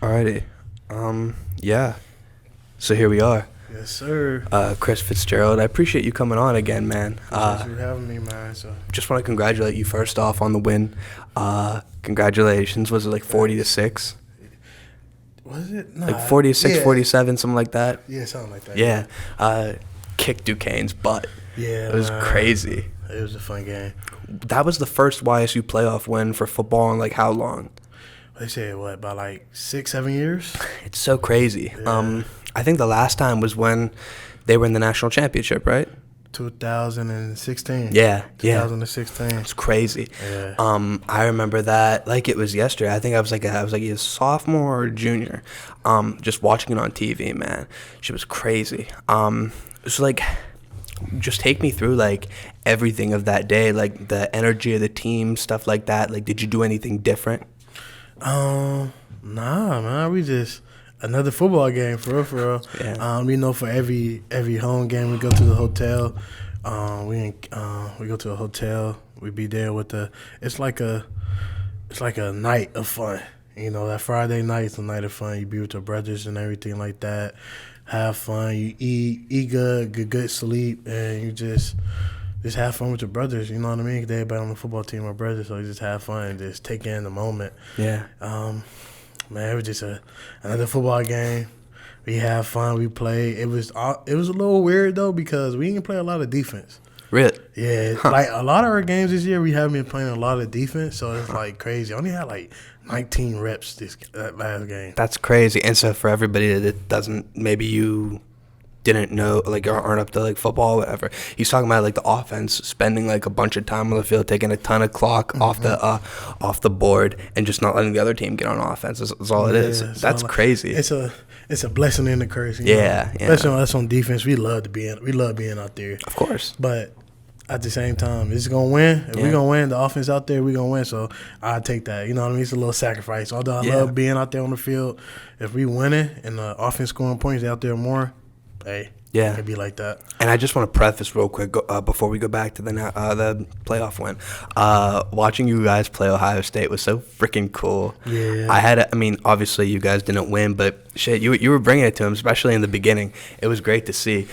Alrighty. Yeah. So here we are. Yes, sir. Chris Fitzgerald, I appreciate you coming on again, man. Thanks for having me, man. So Just want to congratulate you first off on the win. Congratulations. Was it like 40-6? was it? Nah, Like 46, yeah. 47, something like that? Yeah, something like that. Yeah. Kicked Duquesne's butt. Yeah, It was man. crazy. It was a fun game. That was the first YSU playoff win for football in like how long? They said what, about like 6-7 years? It's so crazy. Yeah. I think the last time was when they were in the national championship, right? 2016. Yeah. 2016. It's crazy. Yeah. I remember that like it was yesterday. I think I was like a sophomore or junior. Just watching it on TV, man. She was crazy. So like, just take me through like everything of that day, like the energy of the team, stuff like that. Like, did you do anything different? Nah, man. We just another football game for real. Yeah. For every home game we go to the hotel. We go to a hotel. We be there with it's like a night of fun. That Friday night is a night of fun. You be with your brothers and everything like that. Have fun. You eat good sleep, and you just have fun with your brothers. You know what I mean? Everybody on the football team are brothers, so you just have fun and just take in the moment. Yeah. Man, it was just another football game. We had fun. We played. It was a little weird though because we didn't play a lot of defense. Really? Yeah, like a lot of our games this year, we have been playing a lot of defense, so it's like crazy. I only had like 19 reps that last game. That's crazy. And so for everybody that doesn't, maybe you didn't know, like, or aren't up to like football or whatever, he's talking about like the offense spending like a bunch of time on the field, taking a ton of clock off the board, and just not letting the other team get on offense. That's all it is. That's crazy. It's a blessing and a curse. Yeah. Especially us on defense, we love being out there. Of course. But at the same time, it's gonna win. If we're gonna win, the offense out there, we're gonna win. So I take that. You know what I mean? It's a little sacrifice. Although I love being out there on the field, if we winning and the offense scoring points out there more, hey, it could be like that. And I just want to preface real quick before we go back to the playoff win. Watching you guys play Ohio State was so freaking cool. Yeah. Obviously you guys didn't win, but shit, you were bringing it to them, especially in the beginning. It was great to see,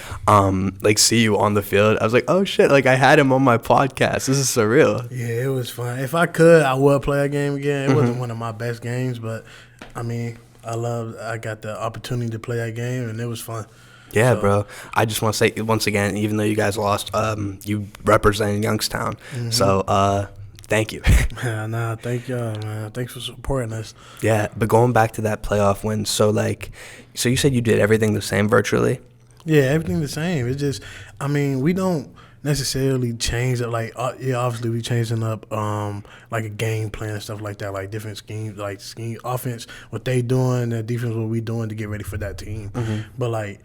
see you on the field. I was like, oh shit, like I had him on my podcast. This is surreal. Yeah, it was fun. If I could, I would play a game again. It wasn't one of my best games, but I got the opportunity to play that game, and it was fun. Yeah, bro. I just want to say once again, even though you guys lost, you represented Youngstown. Mm-hmm. So, thank you. Nah, thank y'all, man. Thanks for supporting us. Yeah, but going back to that playoff win, so you said you did everything the same virtually? Yeah, everything the same. It's just, we don't necessarily change it. Like, obviously we changing up like a game plan and stuff like that, like different schemes, like scheme offense, what they doing, and defense, what we doing to get ready for that team. Mm-hmm. But like,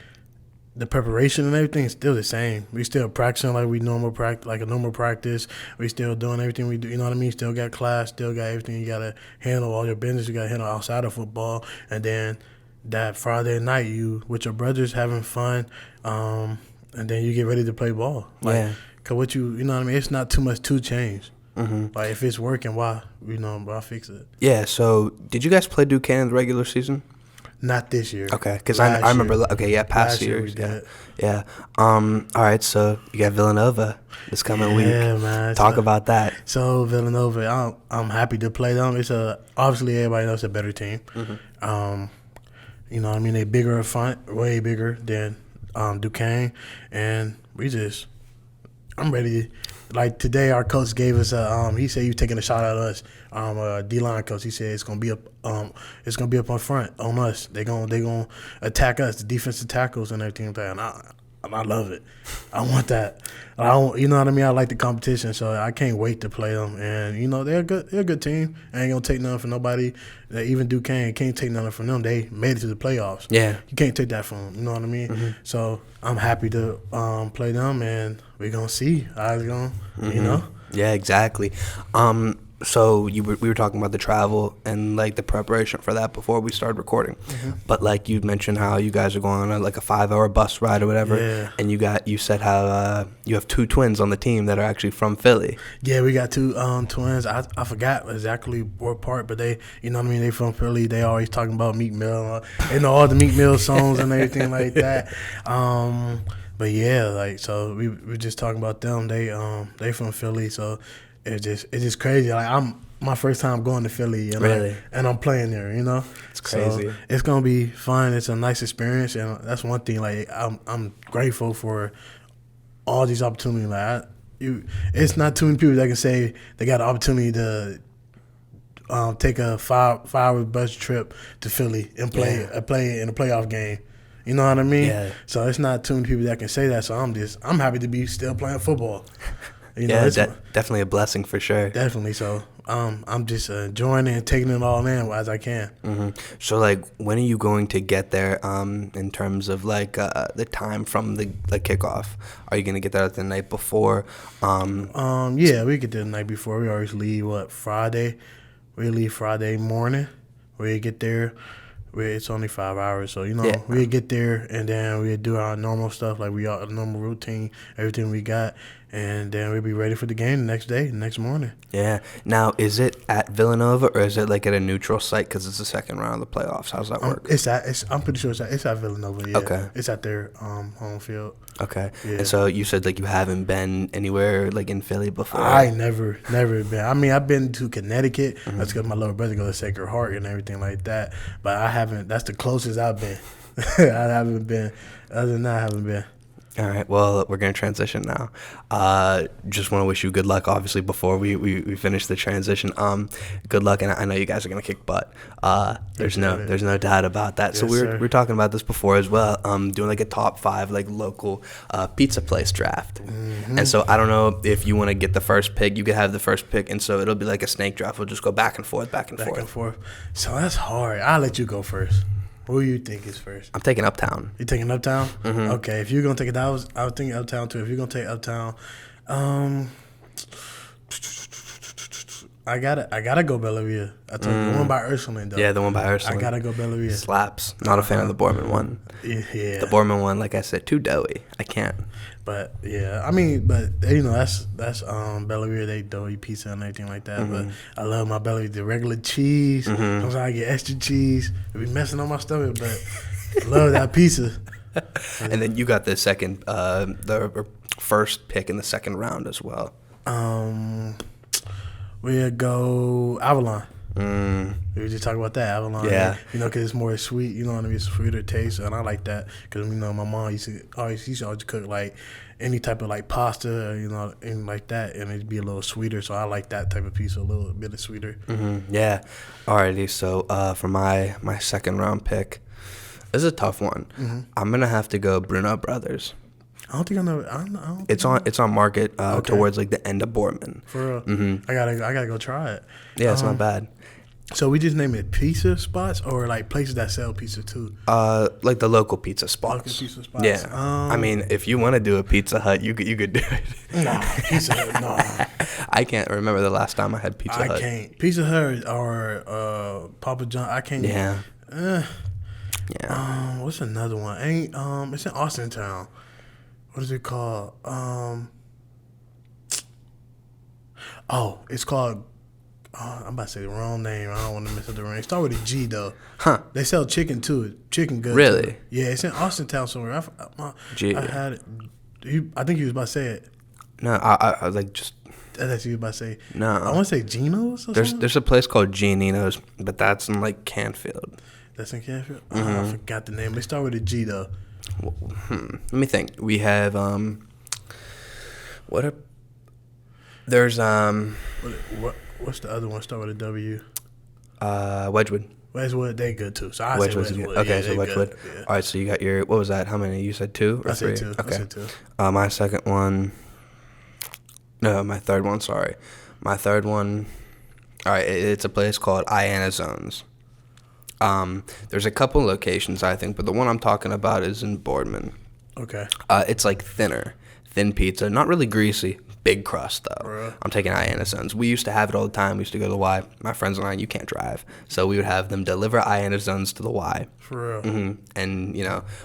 the preparation and everything is still the same. We still practicing like a normal practice. We still doing everything we do. You know what I mean? Still got class. Still got everything. You gotta handle all your business. You gotta handle outside of football. And then that Friday night, you with your brothers having fun. And then you get ready to play ball. Cause you know what I mean? It's not too much to change. Mm-hmm. Like if it's working, why fix it? Yeah. So did you guys play Duquesne in the regular season? Not this year. Okay, because I remember. Okay, yeah, past years. Yeah. All right, so you got Villanova this coming week. Yeah, man. Talk about that. So Villanova, I'm happy to play them. It's obviously everybody knows it's a better team. Mm-hmm. They bigger in front, way bigger than Duquesne, and I'm ready. Like today, our coach gave us he said you taking a shot at us. D-line coach, he said it's gonna be up on front on us. They gonna attack us, the defensive tackles and everything like that. And I love it. I want that. You know what I mean? I like the competition, so I can't wait to play them. And they're a good team. I ain't gonna take nothing from nobody. Even Duquesne can't take nothing from them. They made it to the playoffs. Yeah, you can't take that from them. You know what I mean? Mm-hmm. So I'm happy to play them, and we're gonna see how it's going. Mm-hmm. Yeah, exactly. So we were talking about the travel and like the preparation for that before we started recording. But like you mentioned how you guys are going on like a 5-hour bus ride or whatever. Yeah. And you said how you have 2 twins on the team that are actually from Philly. Yeah, we got 2 twins. I forgot exactly what part, but they, you know what I mean, they from Philly. They always talking about Meek Mill. They know all the Meek Mill songs and everything like that. But yeah, like, so we just talking about them. They from Philly, so it's just crazy. Like, my first time going to Philly, and Really? and I'm playing there. You know, It's crazy. So it's gonna be fun. It's a nice experience, and that's one thing. Like, I'm grateful for all these opportunities. Like, it's not too many people that can say they got an opportunity to take a 5-hour bus trip to Philly and play in a playoff game. You know what I mean? Yeah. So it's not too many people that can say that. So I'm happy to be still playing football. You know, Definitely a blessing for sure. Definitely. So I'm just enjoying it and taking it all in as I can. So like, when are you going to get there? In terms of like the time from the kickoff, are you gonna get there the night before? Yeah, we get there the night before. We always leave Friday. We leave Friday morning. We get there. It's only 5 hours, so we get there and then we do our normal stuff, like we our normal routine, everything we got, and then we'll be ready for the game the next day, the next morning. Yeah. Now, is it at Villanova or is it like at a neutral site because it's the second round of the playoffs? How's that work? I'm pretty sure it's at Villanova. Yeah. Okay. It's at their home field. Okay. Yeah. And so you said like you haven't been anywhere like in Philly before. I never been. I mean, I've been to Connecticut. That's because my little brother goes to Sacred Heart and everything like that. But I haven't. That's the closest I've been. I haven't been. Other than that, I haven't been. All right. Well, we're going to transition now. Just want to wish you good luck, obviously, before we finish the transition. Good luck, and I know you guys are going to kick butt. There's no doubt about that. Yes, so we're talking about this before as well, doing like a top 5 like local pizza place draft. And so I don't know if you want to get the first pick. You could have the first pick, and so it'll be like a snake draft. We'll just go back and forth. So that's hard. I'll let you go first. Who do you think is first? I'm taking Uptown. You taking Uptown? Okay. If you're gonna take it, I was thinking Uptown too. If you're gonna take Uptown, I gotta go Bellavia. I told you the one by Ursuline though. Yeah, the one by Ursuline. I gotta go Bellavia. Slaps. Not a fan of the Borman one. Yeah. The Borman one, like I said, too doughy. I can't. But yeah, I mean, but that's Bellavia. They doughy pizza and everything like that. But I love my Bellavia, the regular cheese. Sometimes I get extra cheese. It be messing on my stomach, but I love that pizza. And then you got the first pick in the second round as well. We'll go Avalon. We were just talking about that, Avalon. Yeah. Because it's more sweet, you know what I mean? It's sweeter taste, and I like that because, my mom used to always cook, like, any type of, like, pasta, and like that, and it'd be a little sweeter, so I like that type of pizza, a little bit of sweeter. Yeah. Alrighty, so for my second round pick, this is a tough one. I'm going to have to go Bruno Brothers. I don't think I know. It's on Market towards like the end of Boardman. For real? I gotta go try it. Yeah, it's not bad. So we just name it pizza spots or like places that sell pizza too? Like the local pizza spots. Local pizza spots. Yeah. I mean, if you want to do a Pizza Hut, you could do it. Nah, Pizza Hut, nah. I can't remember the last time I had Pizza Hut. I can't. Pizza Hut or Papa John. I can't. Yeah. What's another one? It's in Austintown. What is it called? It's called. I'm about to say the wrong name. I don't want to mess up the ring. Start with a G though. Huh? They sell chicken too. Chicken good. Really? Too. Yeah, it's in Austintown somewhere. G. I had it. I think you was about to say it. No, I like just. That's you was about to say. No, I want to say Geno's. Or something? There's a place called Giannino's, but that's in like Canfield. That's in Canfield. I forgot the name. They start with a G though. Let me think. We have there's what's the other one? Start with a W. Wedgwood. Wedgwood, they good too. So I say Wedgwood. Okay, yeah, so Wedgwood. Yeah. All right, so you got your, what was that? How many? You said 2 or 3? I said 2. Okay. I said 2. My second one. No, my third one. Sorry, my third one. All right, it's a place called Iana Zones. There's a couple locations, I think, but the one I'm talking about is in Boardman. Okay. It's like thin pizza, not really greasy, big crust, though. Bruh. I'm taking Ionazones. We used to have it all the time. We used to go to the Y. My friends and I, you can't drive. So we would have them deliver Ionazones to the Y. For real. And,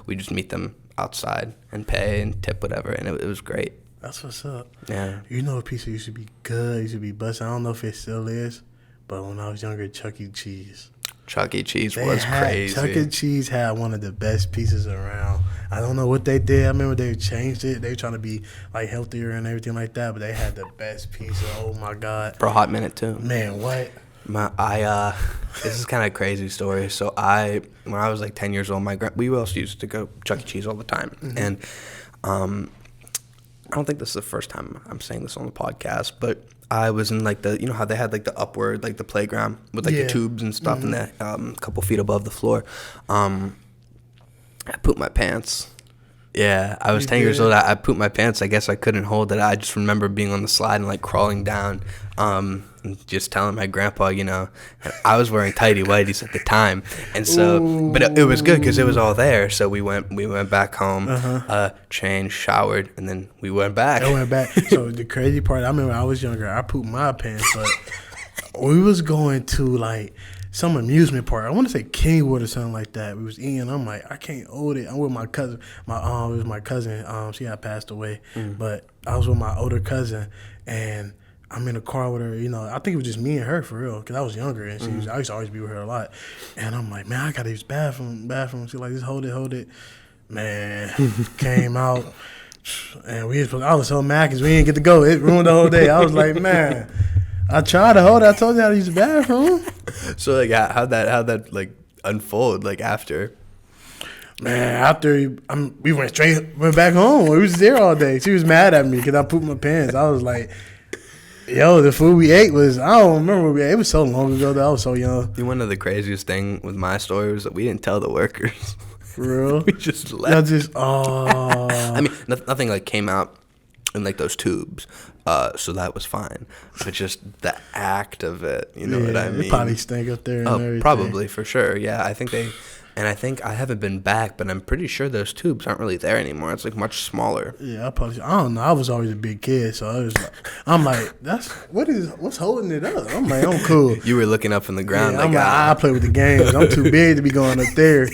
we just meet them outside and pay and tip whatever. And it was great. That's what's up. Yeah. You know a pizza used to be good, used to be busting. I don't know if it still is, but when I was younger, Chuck E. Cheese. Chuck E. Cheese was crazy. Chuck E. Cheese had one of the best pizzas around. I don't know what they did. I remember they changed it. They were trying to be like healthier and everything like that, but they had the best pizza. Oh my God. For a hot minute too. Man, what? This is kind of a crazy story. So when I was like 10 years old, we also used to go Chuck E. Cheese all the time, and I don't think this is the first time I'm saying this on the podcast, but I was in like how they had like the upward, like the playground with like the tubes and stuff and that a couple feet above the floor. I pooped my pants. Yeah, I was 10 years old. I pooped my pants. I guess I couldn't hold it. I just remember being on the slide and like crawling down, and just telling my grandpa, and I was wearing tighty whities at the time, and so, but it was good because it was all there. So we went back home, changed, showered, and then we went back. So the crazy part, I remember when I was younger, I pooped my pants, but we was going to like some amusement park. I want to say Kingwood or something like that. We was eating. I'm like, I can't hold it. I'm with my cousin. It was my cousin. She had passed away, but I was with my older cousin, and I'm in the car with her. I think it was just me and her for real, because I was younger, and I used to always be with her a lot. And I'm like, man, I gotta use bathroom. She like, just hold it. Man, came out, and I was so mad because we didn't get to go. It ruined the whole day. I was like, man. I tried to hold it. I told you how to use the bathroom. So like, how'd that like unfold? Like after? Man, after we went back home. We was there all day. She was mad at me because I pooped my pants. I was like, yo, the food we ate was, I don't remember what we ate. It was so long ago that I was so young. One of the craziest thing with my story was that we didn't tell the workers. For real? We just left. I mean, nothing like came out in like those tubes, so that was fine. But just the act of it, you know what I mean? It probably stink up there and everything. Probably, for sure. Yeah, I think I haven't been back, but I'm pretty sure those tubes aren't really there anymore. It's like much smaller. Yeah, I don't know. I was always a big kid, so I'm like, what's holding it up? I'm like, I'm cool. You were looking up in the ground. Yeah, I play with the games. I'm too big to be going up there.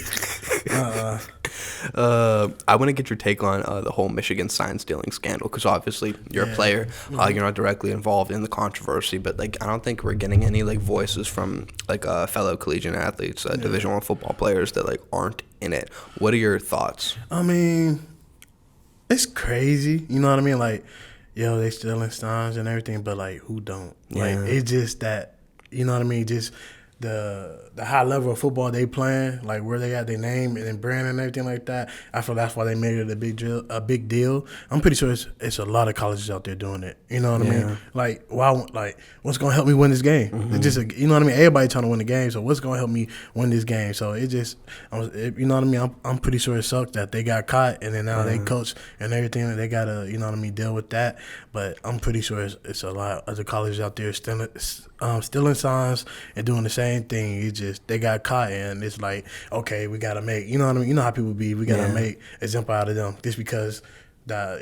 I want to get your take on the whole Michigan sign stealing scandal, because obviously you're a player. You're not directly involved in the controversy, but like I don't think we're getting any like voices from like fellow collegiate athletes, Division I football players that like aren't in it. What are your thoughts? I mean, it's crazy. You know what I mean? Like, yo, they stealing signs and everything, but like, who don't? Like, it's just that, you know what I mean? Just the high level of football they playing, like where they got their name and brand and everything like that. I feel that's why they made it a big deal. I'm pretty sure it's a lot of colleges out there doing it. You know what I mean? Like, what's gonna help me win this game? It's just you know what I mean. Everybody trying to win the game, so what's gonna help me win this game? So you know what I mean. I'm pretty sure it sucked that they got caught, and then now they coach and everything. They gotta what I mean deal with that. But I'm pretty sure it's a lot of the colleges out there stealing signs and doing the same thing. It's just they got caught, and it's like, okay, we gotta make, you know what I mean? You know how people be, we gotta make an example out of them just because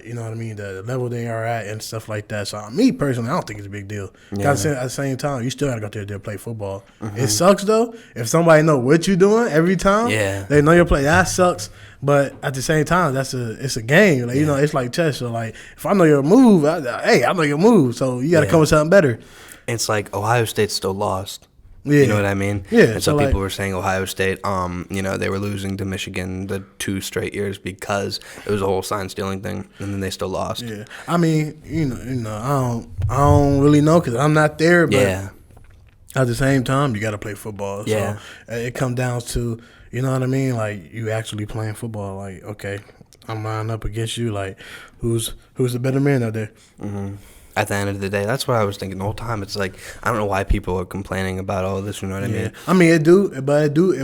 you know what I mean, the level they are at and stuff like that. So me personally, I don't think it's a big deal. At the same time, you still gotta go out there to play football. It sucks though if somebody know what you're doing every time. They know your play. That sucks. But at the same time, it's a game. Like, you know, it's like chess. So like, if I know your move, I know your move. So you gotta come with something better. It's like Ohio State still lost. You know what I mean? And so people were saying Ohio State, they were losing to Michigan the 2 straight years because it was a whole sign stealing thing, and then they still lost. Yeah, I mean, you know, I don't really know because I'm not there. But at the same time, you got to play football. So it comes down to, you know what I mean? Like, you actually playing football. Like, okay, I'm lining up against you. Like, who's the better man out there? At the end of the day, that's what I was thinking the whole time. It's like, I don't know why people are complaining about all this, you know what I mean? I mean, it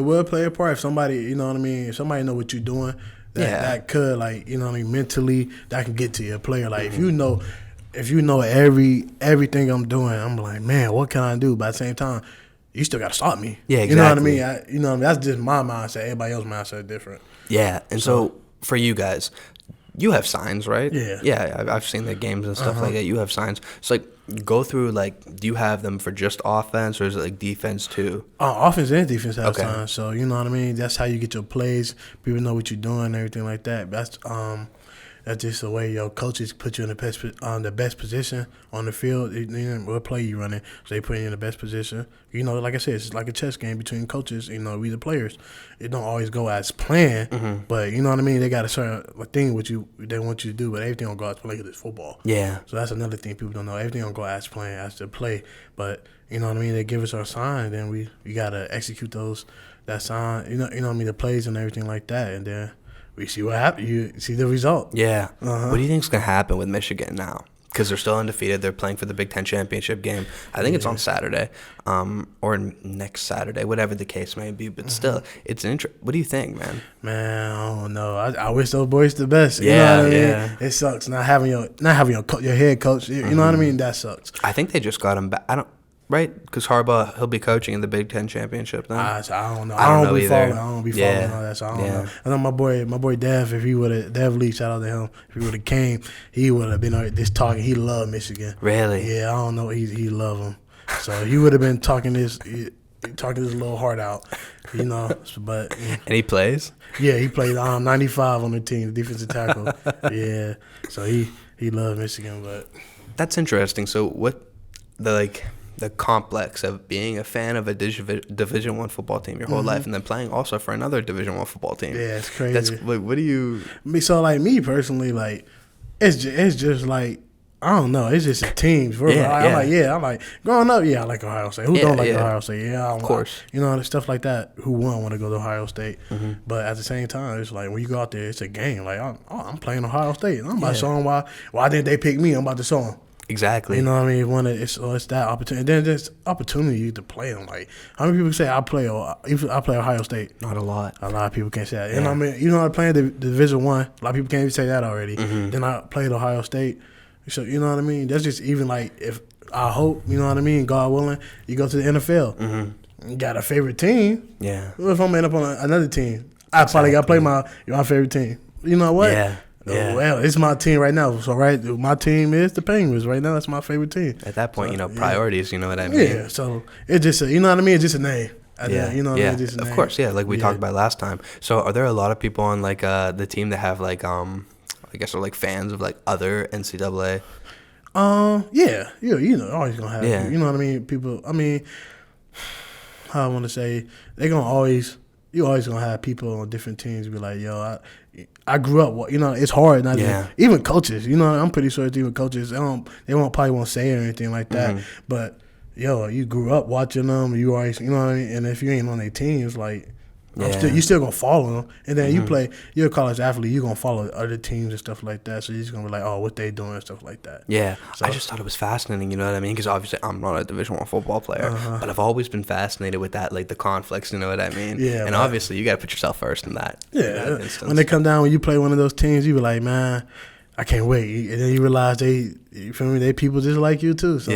will play a part if somebody, you know what I mean, if somebody know what you're doing, that could, like, you know what I mean, mentally, that can get to your player. Like, if you know everything I'm doing, I'm like, man, what can I do? But at the same time, you still got to stop me. Yeah, exactly. You know what I mean? That's just my mindset. Everybody else's mindset is different. Yeah, and so for you guys, You have signs, right? Yeah. Yeah, I've seen the games and stuff like that. You have signs. So, like, go through, like, do you have them for just offense, or is it, like, defense, too? Offense and defense have Okay. signs. So, you know what I mean? That's how you get your plays. People know what you're doing and everything like that. That's just the way your coaches put you in the best position on the field. What play you running, so they put you in the best position. You know, like I said, it's like a chess game between coaches. You know, we the players. It don't always go as planned, but you know what I mean. They got a certain thing they want you to do, but everything don't go as planned because it's football. Yeah. So that's another thing people don't know. Everything don't go as planned as the play, but you know what I mean. They give us our sign, then we gotta execute that sign. You know what I mean. The plays and everything like that, and then we see what happens. You see the result. Yeah. What do you think's gonna happen with Michigan now? Because they're still undefeated. They're playing for the Big Ten championship game. I think it's on Saturday, or next Saturday, whatever the case may be. But still, it's what do you think, man? Man, I don't know. I wish those boys the best. You Yeah, know what I mean? yeah. It sucks not having your head coach. You know what I mean? That sucks. I think they just got him back. Right? Because Harbaugh, he'll be coaching in the Big Ten championship then. I don't know. I don't know be either. following. I don't be following all that. So I don't know. I know my boy Dev. If he would have, Dev Lee, shout out to him. If he would have came, he would have been just talking. He loved Michigan. Really? Yeah, I don't know. He loved him. So he would have been talking his little heart out. You know, but yeah. And he plays? Yeah, he played 95 on the team, defensive tackle. Yeah, so he loved Michigan, but That's interesting. So what the complex of being a fan of a Division I football team your whole life, and then playing also for another Division I football team. Yeah, it's crazy. That's what do you? So like me personally, like it's just like I don't know. It's just a team. I'm like growing up. Yeah, I like Ohio State. Who don't like Ohio State? Yeah, of course. You know, stuff like that. Who wouldn't want to go to Ohio State? But at the same time, it's like when you go out there, it's a game. Like I'm playing Ohio State. I'm about to show them why didn't they pick me? I'm about to show them. Exactly. You know what I mean? It's that opportunity. And then there's opportunity to play them. Like, how many people say I play Ohio State? Not a lot. A lot of people can't say that. And I mean, you know, I played the Division I. A lot of people can't even say that already. Then I played Ohio State. So, you know what I mean? That's just even like if I hope, you know what I mean, God willing, you go to the NFL. You got a favorite team. Yeah. What if I'm end up on another team? I probably got to play my favorite team. You know what? Yeah. Yeah. Well, it's my team right now. So, my team is the Penguins right now. That's my favorite team. At that point, priorities, you know what I mean? Yeah, so it's just you know what I mean? It's just a name. You know what I mean? It's just a of name. course, yeah, like we talked about last time. So are there a lot of people on, like, the team that have, like, I guess are, like, fans of, like, other NCAA? Yeah. You know, always going to have, you know what I mean? People, I mean, how I want to say, you always going to have people on different teams be like, yo, I grew up, you know, it's hard. Not even coaches, you know, I'm pretty sure it's even coaches. They probably won't say it or anything like that. But, yo, you grew up watching them. You always, you know what I mean? And if you ain't on their teams, like, you still going to follow them. And then you're a college athlete, you're going to follow other teams and stuff like that. So you're just going to be like, oh, what they doing and stuff like that. Yeah. So, I just thought it was fascinating, you know what I mean? Because obviously I'm not a Division I football player, but I've always been fascinated with that, like the conflicts, you know what I mean? Yeah. And obviously you got to put yourself first in that. Yeah. When they come down, when you play one of those teams, you be like, man, I can't wait. And then you realize you feel me? They people just like you too. So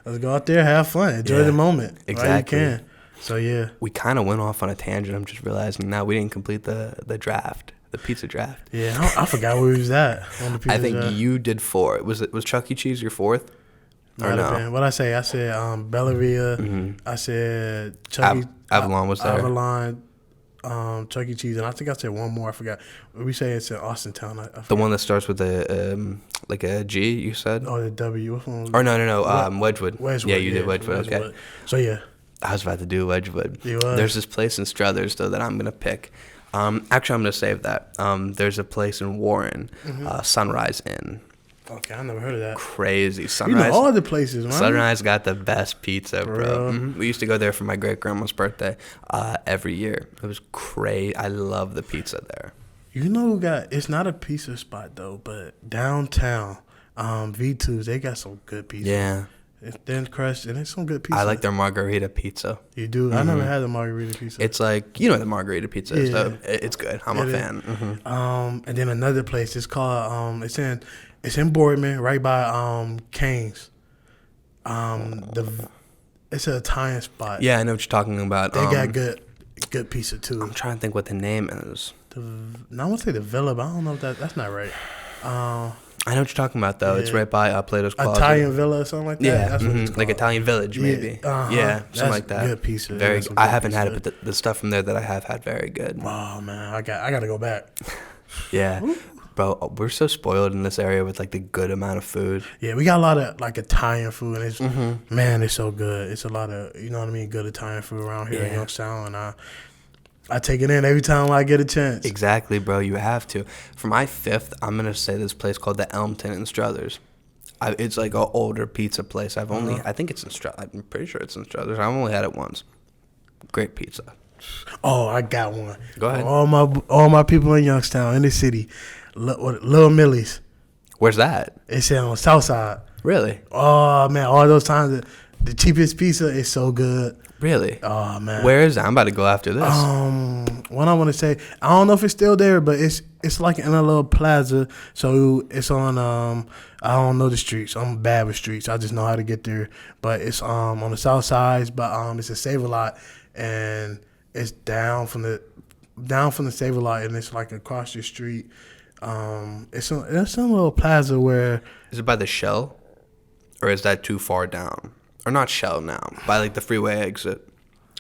let's go out there, have fun, enjoy the moment. Exactly. Right? You can. So, yeah. We kind of went off on a tangent. I'm just realizing now we didn't complete the draft, the pizza draft. Yeah, I forgot where we was at on the pizza I think draft. you did 4. Was Chuck E. Cheese your 4th? Or no? What I say? I said Bellavia. I said Chuck E. Avalon was there. Avalon, Chuck E. Cheese. And I think I said one more. I forgot. We say it's in Austintown. I the one that starts with like a G, you said? Oh, the W. What one? Or no. Wedgwood. Wedgwood. Yeah, you did Wedgwood. Okay. So, yeah. I was about to do Wedgwood. You was. There's this place in Struthers, though, that I'm going to pick. Actually, I'm going to save that. There's a place in Warren, Sunrise Inn. Okay, I never heard of that. Crazy. Sunrise. You know all the places, man. Sunrise got the best pizza, bro. We used to go there for my great-grandma's birthday every year. It was crazy. I love the pizza there. You know who it's not a pizza spot, though, but downtown, V2's, they got some good pizza. Yeah. It's thin crust, and it's some good pizza. I like their margarita pizza. You do? I never had the margarita pizza. It's like, you know what the margarita pizza is, though. It's good. I'm a fan. And then another place, it's called, it's in Boardman, right by Cane's. It's an Italian spot. Yeah, I know what you're talking about. They got good pizza, too. I'm trying to think what the name is. I want to say the Villa, but I don't know if that's not right. I know what you're talking about, though. Yeah. It's right by Plato's Closet. Italian Villa or something like that. Yeah, That's what it's called. like Italian Village, maybe. Yeah, something That's like that. Good pizza. Very. That's some I good haven't had pizza. it, but the stuff from there that I have had, very good. Oh man, I got to go back. Yeah, bro, we're so spoiled in this area with like the good amount of food. Yeah, we got a lot of like Italian food, and it's Mm-hmm. man, it's so good. It's a lot of good Italian food around here in Yeah. Youngstown, and I take it in every time I get a chance. Exactly, bro. You have to. For my 5th, I'm gonna say this place called the Elmton in Struthers. It's like an older pizza place. I think it's in Struthers. I'm pretty sure it's in Struthers. I've only had it once. Great pizza. Oh, I got one. Go ahead. All my people in Youngstown, in the city, Little Millie's. Where's that? It's on the south side. Really? Oh man, all those times the cheapest pizza is so good. Really? Oh man. Where is that? I'm about to go after this. What I want to say, I don't know if it's still there, but it's like in a little plaza. So it's on I don't know the streets. I'm bad with streets. I just know how to get there. But it's on the south side, but it's a Save-A-Lot, and it's down from the Save-A-Lot, and it's like across the street. It's in a little plaza where Is it by the Shell? Or is that too far down? Or not Shell now, by like the freeway exit.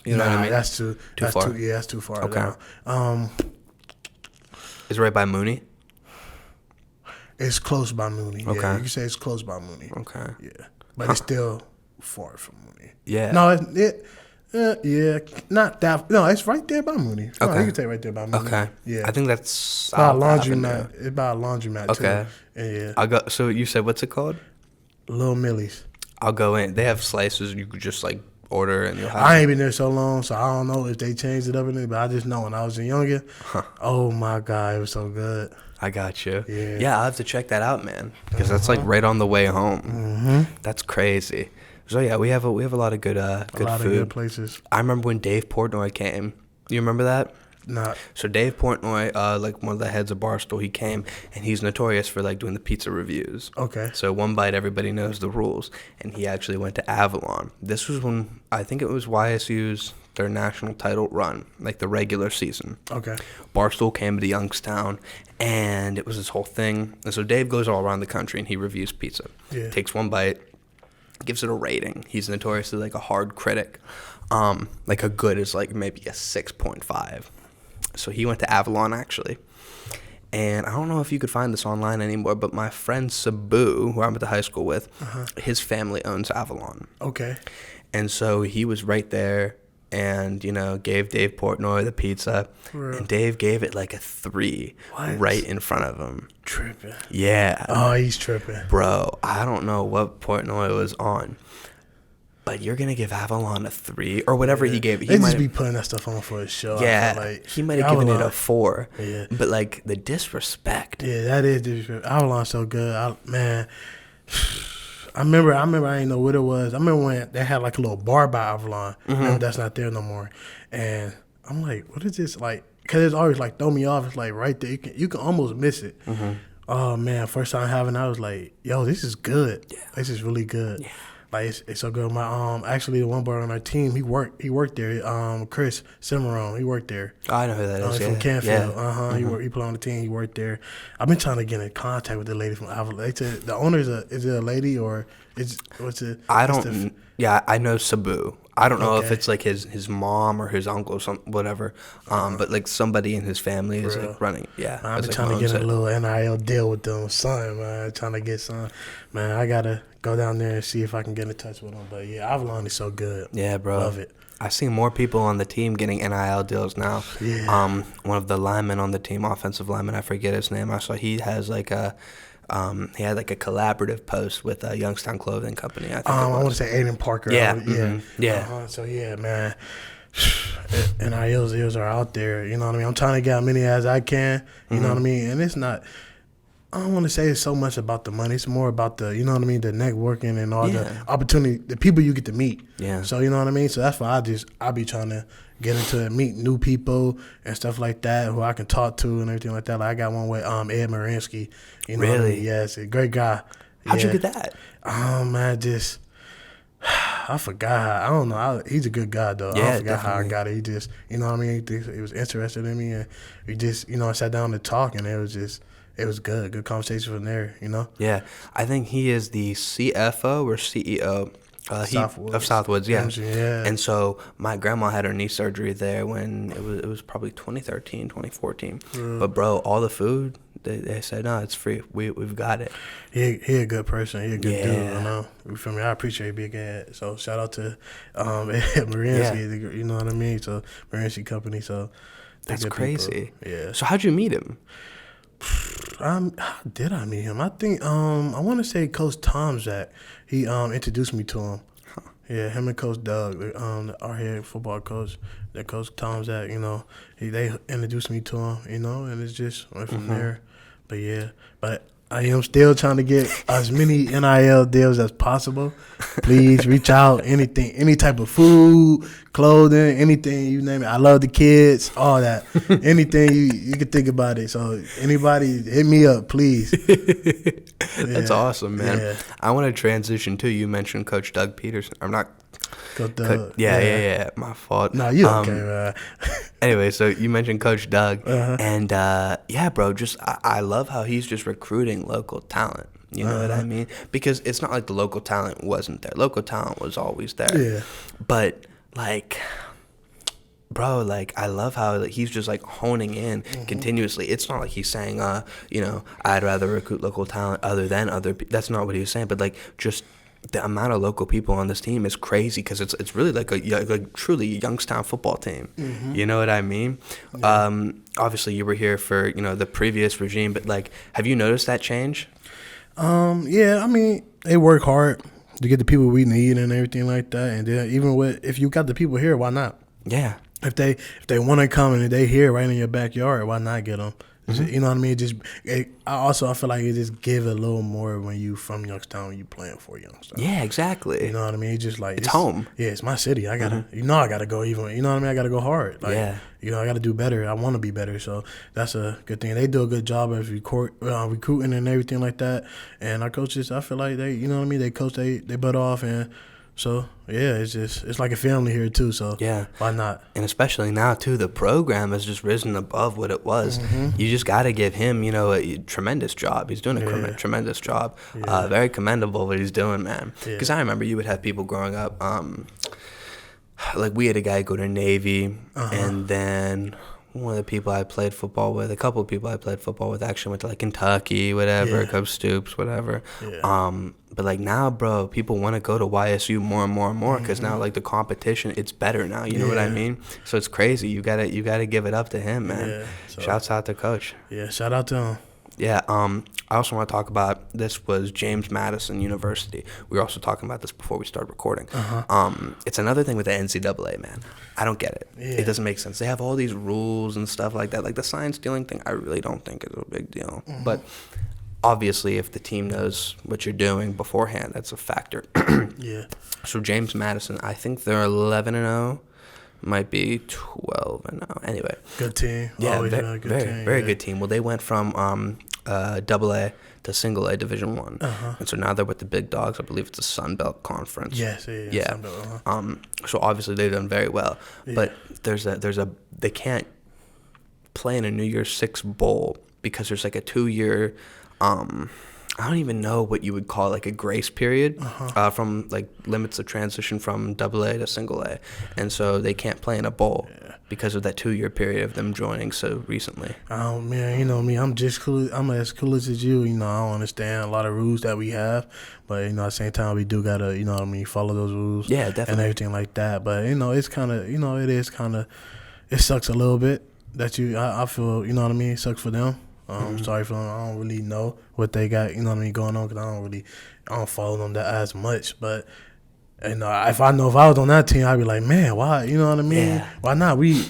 You know what I mean? That's too far? That's too far Okay. down. Is it right by Mooney? It's close by Mooney. Okay. Yeah, you can say it's close by Mooney. Okay. Yeah, but it's still far from Mooney. Yeah. No, not that. No, it's right there by Mooney. No, Okay. you can say right there by Mooney. Okay. Yeah. I think that's by a South Avenue. laundromat. It's by a laundromat Okay. too. And yeah, I'll go. So you said what's it called? Little Millie's. I'll go in. They have slices. You could just like order and you'll have. I ain't been there so long, so I don't know if they changed it up or anything. But I just know when I was younger, oh my god, it was so good. I got you. Yeah. Yeah, I'll have to check that out, man, because that's like right on the way home. That's crazy. So yeah, we have a lot of good good A lot food. of good places. I remember when Dave Portnoy came. You remember that? Not So Dave Portnoy, like one of the heads of Barstool, he came, and he's notorious for like doing the pizza reviews. okay. So one bite, everybody knows the rules, and he actually went to Avalon. This was when I think it was YSU's their national title run, like the regular season. Okay. Barstool came to Youngstown, and it was this whole thing. And so Dave goes all around the country, and he reviews pizza. Yeah. Takes one bite, gives it a rating. He's notoriously like a hard critic. Like a good is like maybe a 6.5. So he went to Avalon, actually. And I don't know if you could find this online anymore, but my friend Sabu, who I went to high school with, his family owns Avalon. Okay. And so he was right there and, gave Dave Portnoy the pizza. For real? And Dave gave it like a 3 What? right in front of him. Tripping. Yeah. Oh, he's tripping. Bro, I don't know what Portnoy was on. But you're going to give Avalon a 3 or whatever he gave. He They might just have, be putting that stuff on for a show. I yeah, feel like. he might have given it a Avalon- 4. Yeah. But like the disrespect. Yeah, that is disrespectful. Avalon's so good. Man, I remember I didn't know what it was. I remember when they had like a little bar by Avalon. That's not there no more. And I'm like, what is this? Like, because it's always like throw me off. It's like right there. You can almost miss it. Oh, man. First time having it, I was like, yo, this is good. Yeah. This is really good. Yeah. Like it's so good. My actually the one boy on our team, he worked there. Chris Cimarron, he worked there. I know who that is. He's Yeah. from Canfield. Yeah. He played on the team. He worked there. I've been trying to get in contact with the lady from Avalon. They said the owner is it a lady or what's it? I what's don't. Yeah, I know Sabu. I don't know if Okay. it's like his mom or his uncle, or whatever. But like somebody in his family is Real. like running. Yeah, I've been like trying to owns get a it. little NIL deal with them, son. Man, trying to get some. Man, I gotta go down there and see if I can get in touch with them. But yeah, Avalon is so good. Yeah, bro. Love it. I see more people on the team getting NIL deals now. Yeah. One of the linemen on the team, offensive lineman, I forget his name. I saw he has like a. He had like a collaborative post with a Youngstown Clothing Company. I think I want to say Aiden Parker. Yeah, yeah. So yeah, man. NILs are out there. You know what I mean. I'm trying to get as many as I can. You know what I mean. And it's not. I don't want to say it's so much about the money. It's more about the, you know what I mean, the networking and all the opportunity, the people you get to meet. Yeah. So, you know what I mean? So that's why I be trying to get into it, meet new people and stuff like that who I can talk to and everything like that. Like I got one with Ed Marinsky. You know what I mean? Yes, a great guy. How'd you get that? Man, I forgot. I don't know. He's a good guy, though. Yeah, I forgot how I definitely. got it. He just, you know what I mean? He was interested in me, and we just, sat down to talk, and it was just, it was good conversation from there, you know. Yeah, I think he is the CFO or CEO of Southwoods, yeah. Yeah. And so my grandma had her knee surgery there when it was probably 2013, 2014. But bro, all the food, they said no, it's free. We've got it. He a good person. He a good dude. You know, you feel me? I appreciate Big Ed. So shout out to Marinsky. You know what I mean? So Marinsky Company. So that's crazy. People. Yeah. So how'd you meet him? How did I meet him? I think I want to say Coach Tomzak. He introduced me to him. Huh. Yeah, him and Coach Doug, our head football coach, that Coach Tomzak. You know, they introduced me to him. You know, and it's just went from there. But yeah, I am still trying to get as many NIL deals as possible. Please reach out. Anything, any type of food, clothing, anything, you name it. I love the kids, all that. Anything you can think about it. So anybody, hit me up, please. That's awesome, man. Yeah. I want to transition too. You mentioned Coach Doug Peterson. I'm not. Yeah. My fault. No, you okay, man. Anyway, so you mentioned Coach Doug, and bro, just I love how he's just recruiting local talent. You know what I mean? Because it's not like the local talent wasn't there. Local talent was always there. Yeah. But like, bro, like I love how he's just like honing in continuously. It's not like he's saying, I'd rather recruit local talent other than other. That's not what he was saying. But like just the amount of local people on this team is crazy because it's really like a truly Youngstown football team. You know what I mean? Yeah. Obviously, you were here for the previous regime, but like, have you noticed that change? Yeah, I mean, they work hard to get the people we need and everything like that. And then even if you got the people here, why not? Yeah. If they want to come and they here right in your backyard, why not get them? You know what I mean? I feel like it just give a little more when you from Youngstown when you playing for Youngstown. Yeah, exactly. You know what I mean? It's just like it's home. Yeah, it's my city. I gotta, I gotta go even. You know what I mean? I gotta go hard. Like, I gotta do better. I want to be better. So that's a good thing. They do a good job of recruiting and everything like that. And our coaches, I feel like they, you know what I mean? They coach they butt off and. So, yeah, it's like a family here, too. So, why not? And especially now, too, the program has just risen above what it was. You just got to give him, a tremendous job. He's doing a tremendous job. Yeah. Very commendable what he's doing, man. Because I remember you would have people growing up, like we had a guy go to Navy, and then one of the people I played football with, a couple of people I played football with actually went to like Kentucky, whatever, Cub Stoops, whatever. Yeah. But like now, bro, people want to go to YSU more and more and more because now like the competition, it's better now. You know what I mean? So it's crazy. You gotta give it up to him, man. Yeah, so, shouts out to Coach. Yeah, shout out to him. Yeah, I also want to talk about, this was James Madison University. We were also talking about this before we started recording. It's another thing with the NCAA, man. I don't get it. Yeah. It doesn't make sense. They have all these rules and stuff like that. Like the sign stealing thing, I really don't think is a big deal. But obviously, if the team knows what you're doing beforehand, that's a factor. Yeah. So James Madison, I think they're 11-0. Might be 12-0. Anyway. Good team. Yeah, always very, good very, team. very good team. Well, they went from AA to single A Division I, and so now they're with the big dogs. I believe it's the Sun Belt Conference. Yes, yeah. Sun Belt, So obviously they've done very well, but they can't play in a New Year's Six bowl because there's like a 2-year. I don't even know what you would call like a grace period from like limits of transition from AA to single A, and so they can't play in a bowl because of that 2-year period of them joining so recently. Oh man, you know me, I'm just cool. I'm as clueless as you. I don't understand a lot of rules that we have, but at the same time we do gotta follow those rules. Yeah, definitely. And everything like that. But it's kind of it sucks a little bit that I feel it sucks for them. Sorry for them. I don't really know what they got, going on because I don't follow them that as much. But, if I was on that team, I'd be like, man, why? You know what I mean? Yeah. Why not? We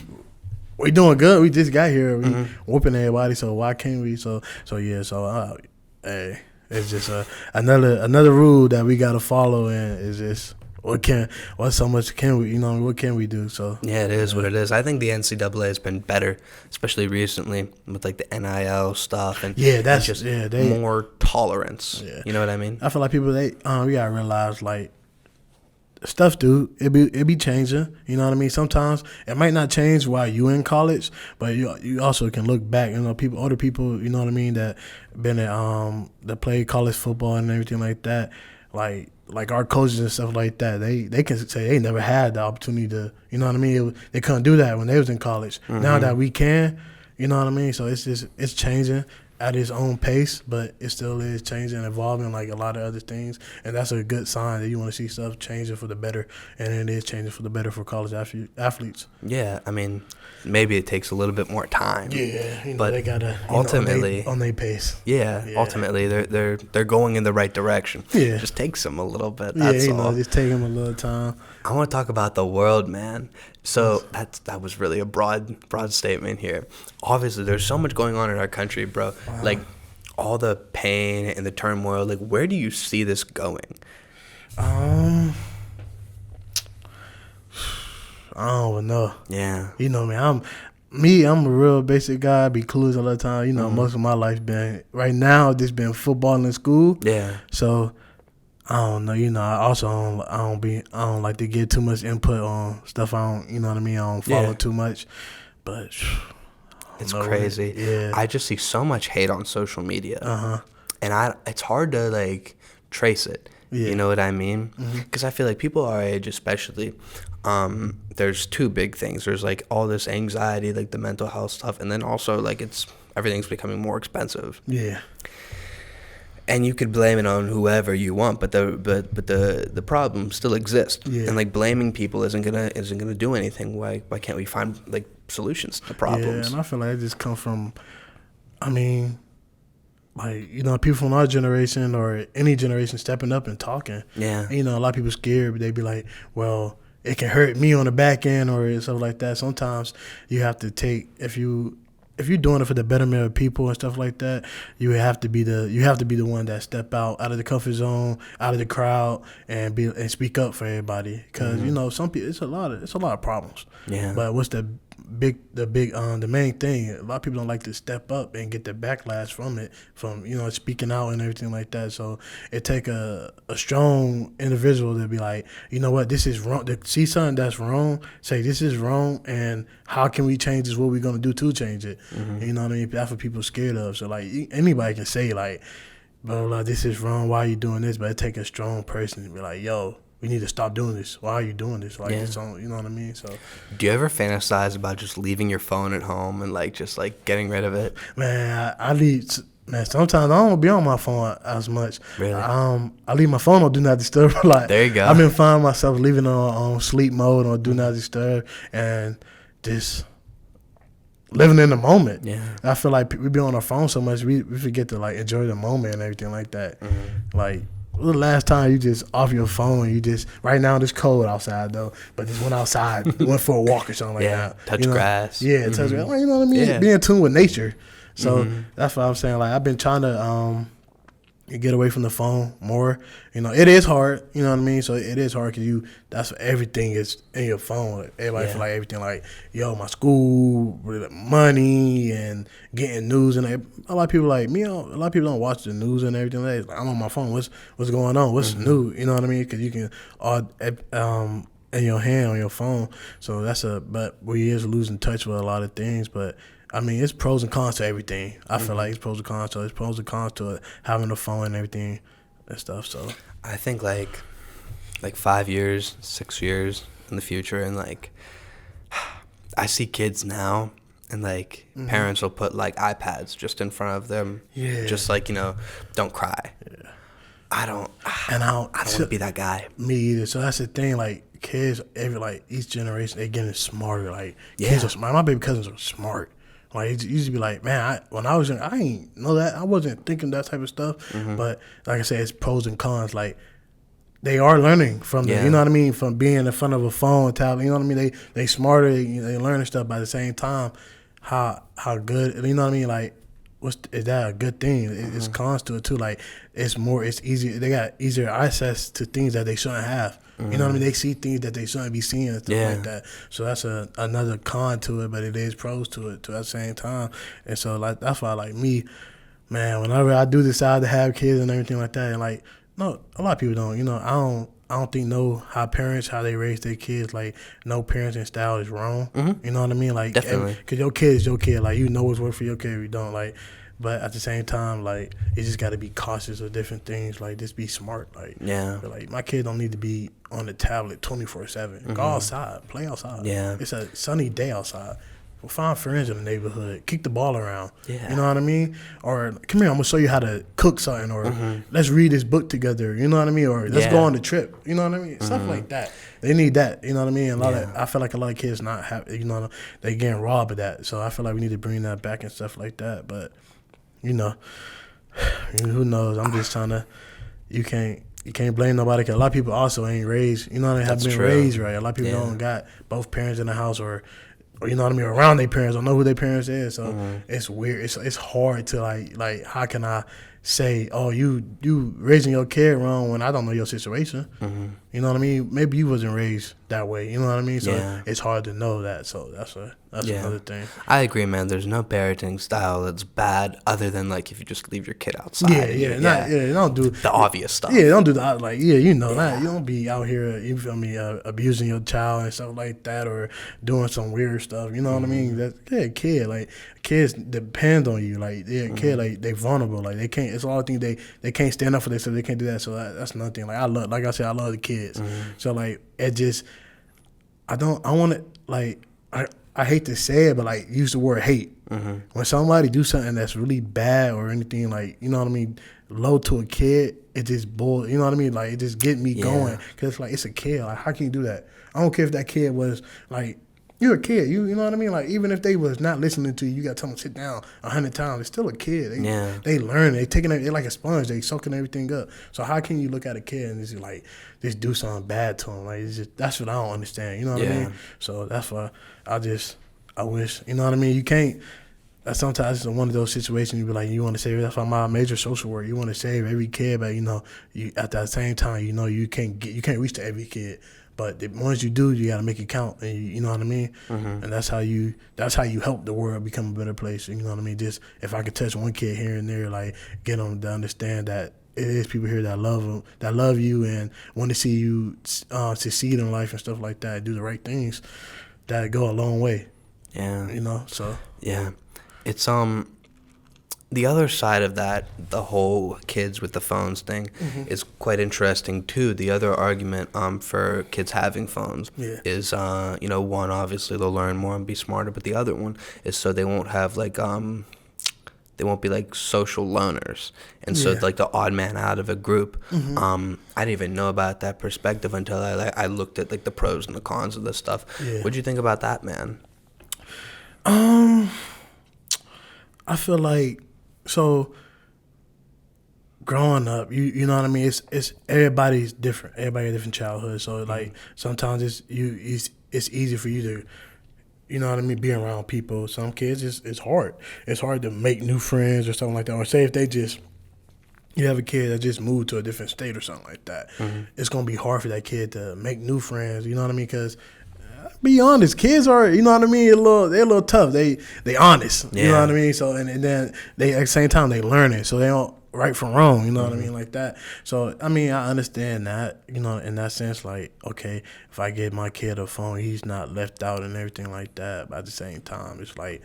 doing good. We just got here. We whooping everybody, so why can't we? Hey, it's just another rule that we got to follow, and it's just. What can we do? So yeah, it is what it is. I think the NCAA has been better, especially recently with like the NIL stuff and more tolerance. Yeah. You know what I mean? I feel like people we gotta realize like stuff do it be changing. You know what I mean? Sometimes it might not change while you in college, but you also can look back. You know, older people. You know what I mean, that been at that played college football and everything like that. Like our coaches and stuff like that. They can say they never had the opportunity to. You know what I mean? They couldn't do that when they was in college. Mm-hmm. Now that we can. You know what I mean? So it's changing at its own pace, but it still is changing and evolving like a lot of other things. And that's a good sign that you want to see stuff changing for the better, and it is changing for the better for college athletes. Yeah, I mean, maybe it takes a little bit more time. Yeah, you know, but they gotta ultimately on their pace. Yeah, ultimately they're going in the right direction. Yeah, just takes them a little bit. That's all. Just take them a little time. I want to talk about the world, man. So that was really a broad statement here. Obviously, there's so much going on in our country, bro. Wow. Like all the pain and the turmoil. Like, where do you see this going? I don't know. Yeah. You know me, I'm a real basic guy. I be clueless all the time. You know, most of my life been right now. Just been football in school. Yeah. So I don't know. You know, I don't like to get too much input on stuff. I don't. You know what I mean. I don't follow too much. But it's crazy. Yeah. I just see so much hate on social media. And it's hard to like trace it. Yeah. You know what I mean? Because I feel like people our age, especially, there's two big things. There's like all this anxiety, like the mental health stuff, and then also like everything's becoming more expensive. Yeah. And you could blame it on whoever you want, but the problem still exists. Yeah. And like blaming people isn't gonna do anything. Why can't we find like solutions to problems? Yeah, and I feel like it just comes from, I mean, like, you know, people from our generation or any generation stepping up and talking. Yeah. And, you know, a lot of people scared, but they be like, well, it can hurt me on the back end or stuff like that. Sometimes you have to take, if you're doing it for the betterment of people and stuff like that, you have to be the one that step out of the comfort zone, out of the crowd, and speak up for everybody. Because you know, some people, it's a lot of problems. Yeah. But what's the main thing? A lot of people don't like to step up and get the backlash from it, from, you know, speaking out and everything like that. So it take a strong individual to be like, you know what, this is wrong. To see something that's wrong, say this is wrong, and how can we change this? What we gonna do to change it? You know what I mean? That's what people scared of. So like anybody can say like, blah, blah, this is wrong. Why are you doing this? But it take a strong person to be like, yo, we need to stop doing this. Why are you doing this? Like, it's on, you know what I mean? So, do you ever fantasize about just leaving your phone at home and like just like getting rid of it? Man, I leave. Man, sometimes I don't be on my phone as much. Really? I leave my phone on Do Not Disturb. Like, there you go. I've been finding myself leaving on sleep mode or Do Not Disturb and just living in the moment. Yeah. I feel like we be on our phone so much we forget to like enjoy the moment and everything like that. Like, when was the last time you just off your phone? You just, right now it's cold outside though, but just went outside, went for a walk or something like that. Touch grass. Yeah, touch grass. You know what I mean? Yeah. Be in tune with nature. So that's what I'm saying. Like, I've been trying to get away from the phone more. You know, it is hard. You know what I mean? So it is hard because that's everything is in your phone. Everybody feel like everything like, yo, my school, money, and getting news. And a lot of people like me, a lot of people don't watch the news and everything. Like, I'm on my phone. What's going on? What's new? You know what I mean? Because you can in your hand on your phone. So but we is losing touch with a lot of things. But I mean, it's pros and cons to everything. I feel like it's pros and cons. So it's pros and cons to having a phone and everything and stuff. So I think like 5 years, 6 years in the future, and like I see kids now, and like parents will put like iPads just in front of them, just like, you know, don't cry. Yeah. I don't want to be that guy. Me either. So that's the thing. Like, kids, each generation, they getting smarter. Like, kids are smart. My baby cousins are smart. Like, it used to be like, man, when I was young, I ain't know that. I wasn't thinking that type of stuff. But like I said, it's pros and cons. Like, they are learning from the, you know what I mean, from being in front of a phone, tablet. You know what I mean? They smarter. They learning stuff. By the same time, how good. You know what I mean? Like, is that a good thing? It's cons to it too. Like, it's easier. They got easier access to things that they shouldn't have. You know what I mean? They see things that they shouldn't be seeing and stuff like that. So that's another con to it, but it is pros to it too at the same time. And so like that's why, like, me, man, whenever I do decide to have kids and everything like that, and like, no, a lot of people don't. You know, don't think how they raise their kids. Like, no parenting style is wrong. Mm-hmm. You know what I mean? Like, definitely, because your kid is your kid. Like, you know what's work for your kid. If you don't, like, but at the same time, like, you just got to be cautious of different things. Like, just be smart. Like, yeah. Like, my kid don't need to be on the tablet 24/7. Go outside, play outside. Yeah, it's a sunny day outside. Well, find friends in the neighborhood. Kick the ball around. Yeah. You know what I mean? Or come here, I'm gonna show you how to cook something. Or let's read this book together. You know what I mean? Or let's go on the trip. You know what I mean? Stuff like that. They need that. You know what I mean? I feel like a lot of kids not have. You know, they getting robbed of that. So I feel like we need to bring that back and stuff like that. But you know, who knows? I'm just trying to. You can't blame nobody. Cause a lot of people also ain't raised. You know, they have been raised right. A lot of people don't got both parents in the house or you know what I mean, around their parents, don't know who their parents is. So it's weird. It's hard to like how can I say, oh, you raising your kid wrong when I don't know your situation. You know what I mean? Maybe you wasn't raised that way. You know what I mean? So it's hard to know that. So that's another thing. I agree, man. There's no parenting style that's bad other than like if you just leave your kid outside. Don't do the obvious stuff. Yeah, don't do that. Like you don't be out here. You feel me? Abusing your child and stuff like that, or doing some weird stuff. You know what I mean? That kid, like kids depend on you. Like kid, like they vulnerable. Like they can't. It's all things they can't stand up for themselves. They can't do that. So that's nothing. Like I love the kids. So like it just, I want to like I hate to say it, but like use the word hate. When somebody do something that's really bad or anything like, you know what I mean, low to a kid, it just you know what I mean? Like it just get me going. Cause it's like, it's a kid. Like how can you do that? I don't care if that kid was like, you're a kid. You know what I mean? Like even if they was not listening to you, you got to tell them to sit down 100 times. They're still a kid. They learn. They taking it. They're like a sponge. They soaking everything up. So how can you look at a kid and just do something bad to them? Like that's what I don't understand. You know what I mean? So that's why I wish. You know what I mean? You can't. Sometimes it's one of those situations you be like, you want to save. That's why my major social work. You want to save every kid, but you at that same time, you can't reach to every kid. But once you do, you got to make it count, and you know what I mean. And that's how you help the world become a better place. You know what I mean. Just if I could touch one kid here and there, like get them to understand that it is people here that love them, that love you, and want to see you succeed in life and stuff like that. Do the right things that go a long way. Yeah. You know. So. Yeah, it's the other side of that, the whole kids with the phones thing, is quite interesting too. The other argument for kids having phones is one, obviously they'll learn more and be smarter, but the other one is so they won't have like they won't be like social loners, and so like the odd man out of a group. I didn't even know about that perspective until I looked at like the pros and the cons of this stuff. What'd you think about that, man? I feel like, so growing up, you know what I mean. It's everybody's different. Everybody has a different childhood. So like sometimes it's easy for you to, you know what I mean, be around people. Some kids it's hard. It's hard to make new friends or something like that. Or say if you have a kid that just moved to a different state or something like that, it's gonna be hard for that kid to make new friends. You know what I mean? Because be honest, kids are, you know what I mean, they're a little tough. They honest, you know what I mean. So and then they at the same time they learn it, so they don't right from wrong, you know what I mean, like that. So I mean, I understand that, you know, in that sense, like okay, if I get my kid a phone, he's not left out and everything like that. But at the same time, it's like,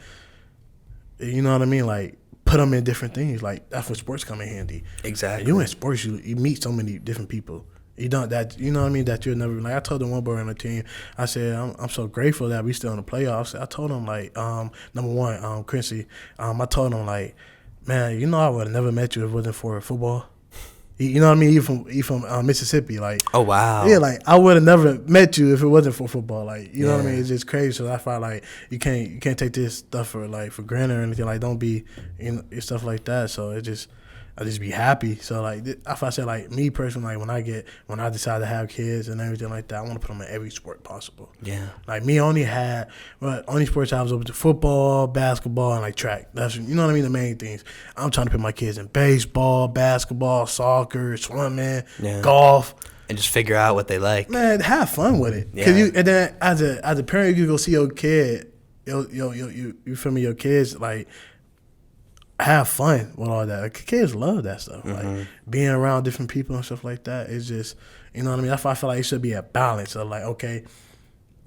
you know what I mean, like put them in different things. Like that's where sports come in handy. Exactly. You in sports, you meet so many different people. You know what I mean, that you'll never, like I told the one boy on the team, I said, I'm so grateful that we still in the playoffs. I told him like, number one, Quincy, I told him like, man, you know I would have never met you if it wasn't for football. You know what I mean? You from Mississippi, like. Oh wow. Yeah, like I would have never met you if it wasn't for football, like you know what I mean. It's just crazy. So I felt like you can't take this stuff for granted or anything. Like don't be, stuff like that. So I just be happy. So like if I said like me personally, like when I decide to have kids and everything like that, I want to put them in every sport possible. Yeah. Like me only sports I was open to football, basketball, and like track. That's, you know what I mean, the main things. I'm trying to put my kids in baseball, basketball, soccer, swimming, golf. And just figure out what they like. Man, have fun with it. Yeah. And then as a parent, you go see your kid, you feel me, your kids like have fun with all that. Like, kids love that stuff. Like being around different people and stuff like that. It's just, you know what I mean. That's why I feel like it should be a balance of like, okay,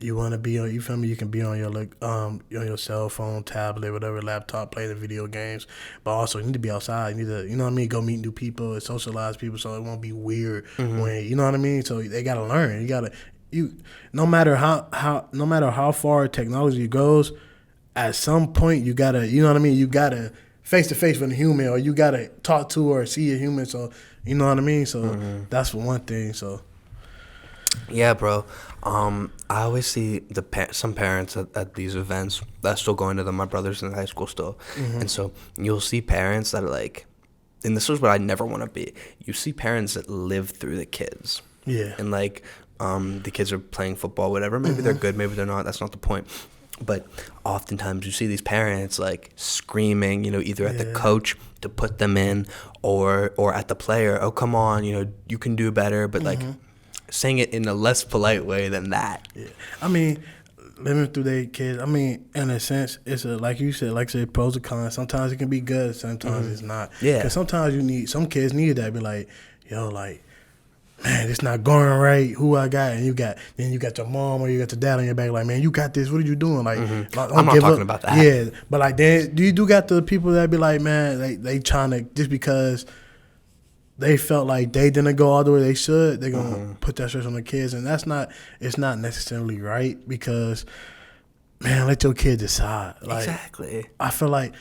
you want to be on, you feel me? You can be on your on your cell phone, tablet, whatever, laptop, play the video games, but also you need to be outside. You need to, you know what I mean, go meet new people and socialize people, so it won't be weird when, you know what I mean. So they gotta learn. No matter how far technology goes, at some point you gotta, you know what I mean. You gotta face to face with a human, or you gotta talk to or see a human. So you know what I mean. So that's one thing. So. Yeah, bro. I always see some parents at these events that's still going to them. My brother's in high school still, and so you'll see parents that are like, and this is what I never want to be. You see parents that live through the kids, and like, the kids are playing football, whatever. Maybe they're good, maybe they're not. That's not the point. But oftentimes you see these parents like screaming, you know, either at the coach to put them in, or at the player. Oh, come on, you know, you can do better, but like. Saying it in a less polite way than that. Yeah, I mean, living through their kids. I mean, in a sense, it's like you said, pros and cons. Sometimes it can be good, sometimes it's not. Yeah. Because sometimes some kids need that. Be like, yo, like, man, it's not going right. Who I got? And you got your mom or you got your dad on your back. Like, man, you got this. What are you doing? Like, I'm not talking about that. Yeah, but like, then you do got the people that be like, man, they trying to, just because they felt like they didn't go all the way they should, they're going to put that stress on the kids. And it's not necessarily right, because, man, let your kid decide. Like, exactly. I feel like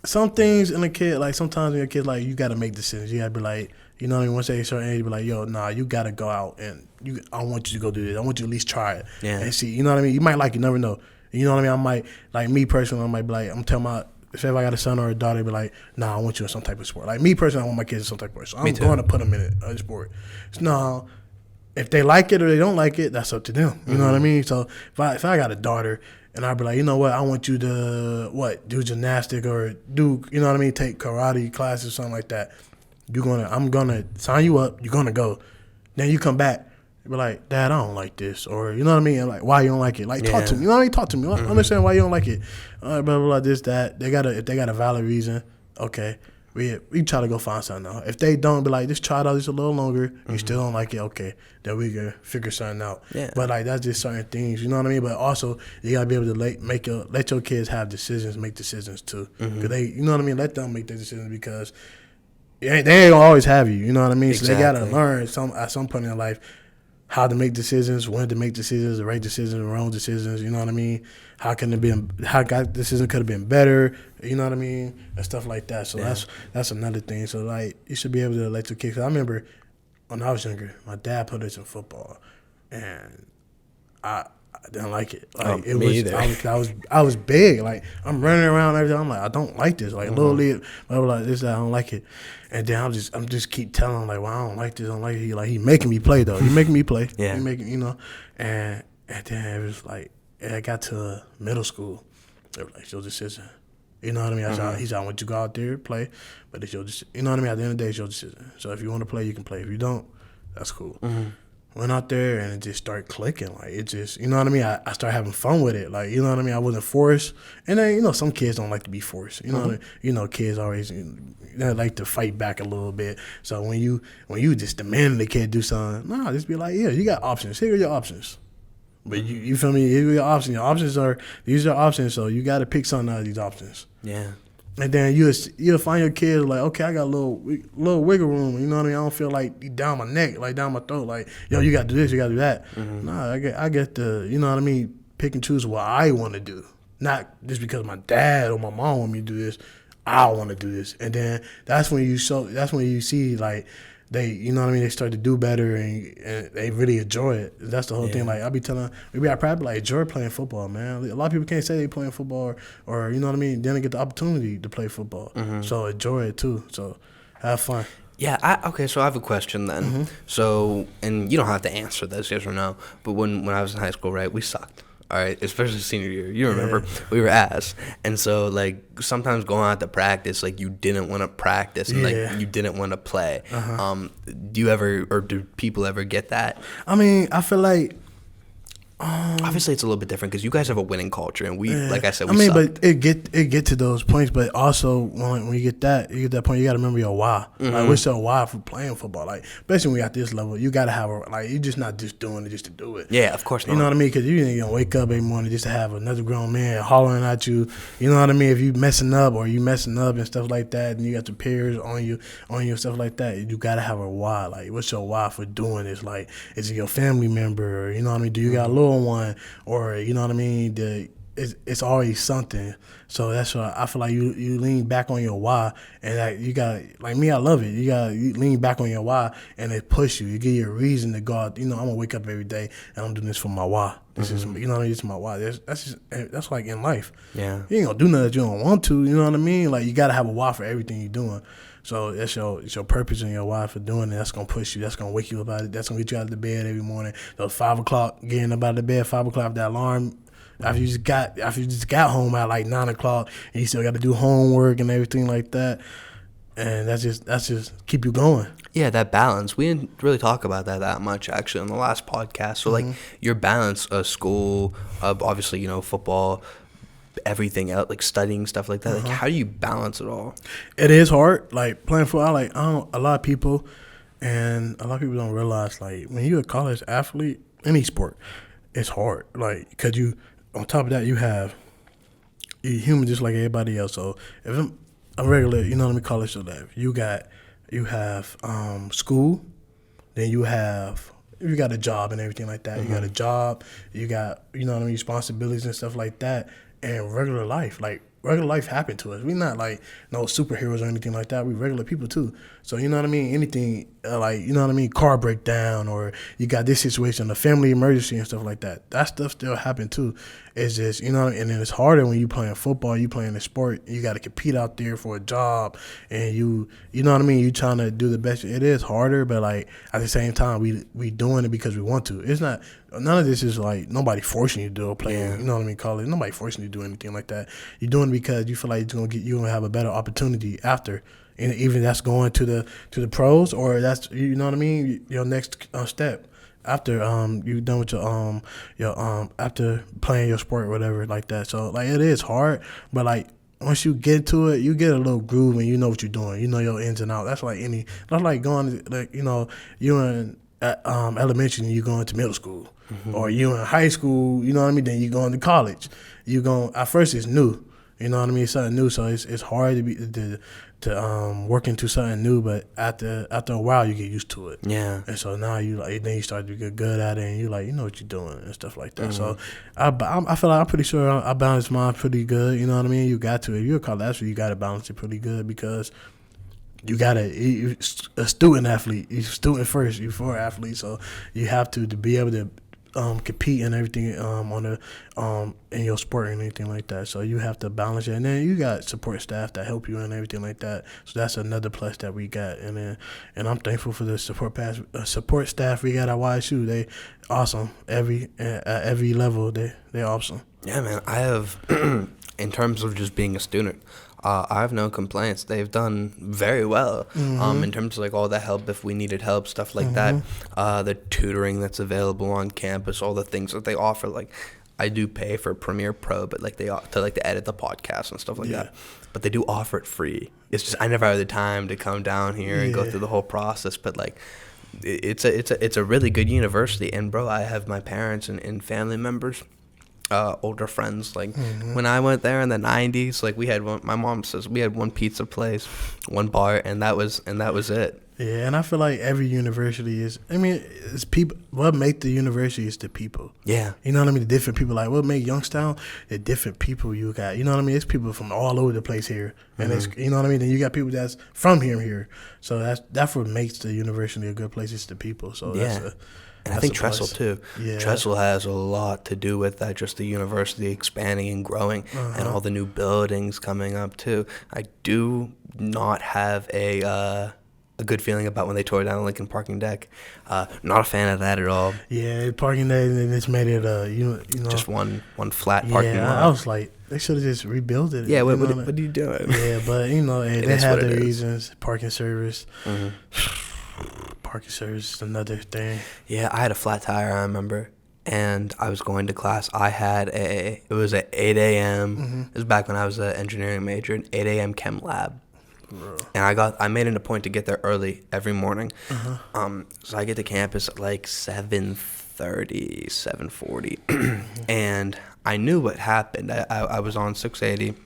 some things in a kid, like sometimes in a kid, like you got to make decisions. You got to be like, you know what I mean? Once they a certain age, be like, yo, nah, you got to go out and I want you to go do this. I want you to at least try it. Yeah. And see, you know what I mean? You might like it, you never know. You know what I mean? I might, like me personally, I might be like, I'm telling my, say if I got a son or a daughter, be like, nah, I want you in some type of sport. Like me personally, I want my kids in some type of sport. So I'm going to put them in a sport. So now, if they like it or they don't like it, that's up to them. You know what I mean? So if I got a daughter and I'd be like, you know what, I want you to do gymnastic or do, you know what I mean, take karate classes or something like that. I'm gonna sign you up. You're gonna go. Then you come back. Be like, Dad, I don't like this, or you know what I mean? Like, why you don't like it? Like, talk to me. You know what I mean? Talk to me. I understand why you don't like it. Blah blah blah. This that. If they got a valid reason, okay. We try to go find something out. If they don't, be like, just try it out just a little longer. You still don't like it, okay. Then we can figure something out. Yeah. But like that's just certain things. You know what I mean? But also you gotta be able to let your kids have decisions, make decisions too. Cause they, you know what I mean? Let them make their decisions, because they ain't gonna always have you. You know what I mean? Exactly. So they gotta learn at some point in their life how to make decisions, when to make decisions, the right decisions, the wrong decisions. You know what I mean? How decision could have been better. You know what I mean? And stuff like that. So that's another thing. So like you should be able to let your kids. I remember when I was younger, my dad put us in football, and I didn't like it. Like me either. I was big. Like I'm running around and everything. I'm like, I don't like this. Like little league, I was like this. I don't like it. And then I'm just keep telling him like, well, I don't like this. I don't like it. He making me play though. He making me play. Yeah. He making, you know. And then it was like, I got to middle school. They were like, it's your decision. You know what I mean? He's like, I want you to go out there play, but it's your decision. You know what I mean? At the end of the day, it's your decision. So if you want to play, you can play. If you don't, that's cool. Went out there and it just started clicking. Like it just, you know what I mean? I started having fun with it. Like, you know what I mean? I wasn't forced. And then, you know, some kids don't like to be forced. You know, you know, kids always they like to fight back a little bit. So when you just demand the kid do something, nah, just be like, yeah, you got options. Here are your options. But you feel me? Here are your options. Your options are, these are options. So you got to pick something out of these options. Yeah. And then you'll find your kids like, okay, I got a little wiggle room. You know what I mean? I don't feel like down my neck, like down my throat. Like, yo, you got to do this, you got to do that. Nah, I get to, you know what I mean, pick and choose what I want to do. Not just because my dad or my mom want me to do this. I want to do this. And then that's when you see like they, you know what I mean, they start to do better and they really enjoy it. That's the whole thing. Like I be telling, maybe I probably like enjoy playing football, man. A lot of people can't say they playing football or you know what I mean, they didn't get the opportunity to play football. So enjoy it too. So have fun. Yeah, okay, so I have a question then. So, and you don't have to answer this, yes or no, but when I was in high school, right, we sucked. All right, especially senior year. You remember, we were ass. And so, like, sometimes going out to practice, like, you didn't want to practice and, like, you didn't want to play. Do you ever, or do people ever get that? I mean, I feel like Obviously, it's a little bit different because you guys have a winning culture, and we, like I said, we suck. but it get to those points. But also, when you get that point, you got to remember your why. Like, what's your why for playing football? Like, especially when you're at this level, you got to have you're just not just doing it just to do it. Yeah, of course not. You know what I mean? Because you ain't gonna wake up every morning just to have another grown man hollering at you. You know what I mean? If you messing up and stuff like that, and you got your peers on you stuff like that, you got to have a why. Like, what's your why for doing this? Like, is it your family member? Or, you know what I mean? Do you got a little one? Or, you know what I mean, it's always something. So that's why I feel like you lean back on your why, and like you got, like me, I love it. You lean back on your why, and it push you. It give you a reason to go out. You know, I'm gonna wake up every day and I'm doing this for my why. This is, you know what I mean, it's my why. That's like in life. Yeah, you ain't gonna do nothing that you don't want to. You know what I mean? Like, you gotta have a why for everything you're doing. So it's your purpose and your why for doing it. That's gonna push you. That's gonna wake you up out of it. That's gonna get you out of the bed every morning. So 5 o'clock, getting up out of the bed, 5 o'clock, that alarm. After you just got home at like 9 o'clock, and you still got to do homework and everything like that, and that's just keep you going. Yeah, that balance. We didn't really talk about that much actually on the last podcast. So like your balance of school, obviously, you know, football, everything else, like studying, stuff like that. Like, how do you balance it all? It is hard. Like, playing football, like, a lot of people don't realize, like, when you're a college athlete, any sport, it's hard. Like, because on top of that, you're human just like everybody else. So if I'm a regular, you know what I mean, college student, you have school, then you got a job and everything like that. You got a job, you got, you know what I mean, responsibilities and stuff like that. And regular life happened to us. We're not like no superheroes or anything like that. We regular people too. So, you know what I mean? Anything like, you know what I mean, car breakdown, or you got this situation, a family emergency and stuff like that. That stuff still happen too. It's just, you know, and then it's harder when you playing football, you playing a sport, you got to compete out there for a job, and you know what I mean, you trying to do the best. It is harder, but like at the same time, we doing it because we want to. It's not, none of this is like nobody forcing you to do a play. You know what I mean? College, nobody forcing you to do anything like that. You're doing it because you feel like you're gonna have a better opportunity after, and even that's going to the pros, or that's, you know what I mean, your next step after you done with your after playing your sport or whatever like that. So like, it is hard, but like once you get to it, you get a little groove and you know what you're doing. You know your ins and outs. That's like going to, like, you know, you in elementary and you going to middle school, or you in high school. You know what I mean. Then you going to college. At first it's new. You know what I mean? It's something new, so it's hard to work into something new. But after a while, you get used to it. Yeah. And so now then you start to get good at it, and you like, you know what you're doing and stuff like that. So I feel like I'm pretty sure I balance mine pretty good. You know what I mean? You got to, if you're a college athlete, you got to balance it pretty good, because you're a student athlete. You're student first. You're for athlete, so you have to be able to compete and everything in your sport and anything like that. So you have to balance it, and then you got support staff that help you and everything like that. So that's another plus that we got. And I'm thankful for the support staff we got at YSU. They awesome at every level. They awesome. Yeah, man. I have in terms of just being a student, I have no complaints. They've done very well in terms of like all the help, if we needed help, stuff like that. The tutoring that's available on campus, all the things that they offer. Like, I do pay for Premiere Pro, but like to edit the podcast and stuff like that. But they do offer it free. It's just I never had the time to come down here and go through the whole process. But like, it's a really good university. And bro, I have my parents and family members, older friends, like when I went there in the 90s, like we had one, my mom says we had one pizza place, one bar, and that was it. Yeah, and I feel like every university it's people. What make the university is the people. Yeah. You know what I mean? The different people. Like, what make Youngstown, the different people you got. You know what I mean? It's people from all over the place here. And it's, you know what I mean? Then you got people that's from here. So that's what makes the university a good place. It's the people. So and I think Trestle too. Yeah. Trestle has a lot to do with that, just the university expanding and growing, and all the new buildings coming up too. I do not have a good feeling about when they tore down the Lincoln parking deck. Not a fan of that at all. Yeah, parking deck, and it's made it you know, just one flat parking lot. I was like, they should have just rebuilt it. Yeah, what are you doing? Yeah, but you know, they have their reasons. Parking service. Parking service is another thing. Yeah, I had a flat tire, I remember, and I was going to class. It was at 8 a.m. Mm-hmm. It was back when I was an engineering major, an 8 a.m. chem lab. Bro. And I made it a point to get there early every morning. So I get to campus at like 7:30, 7:40. And I knew what happened. I was on 680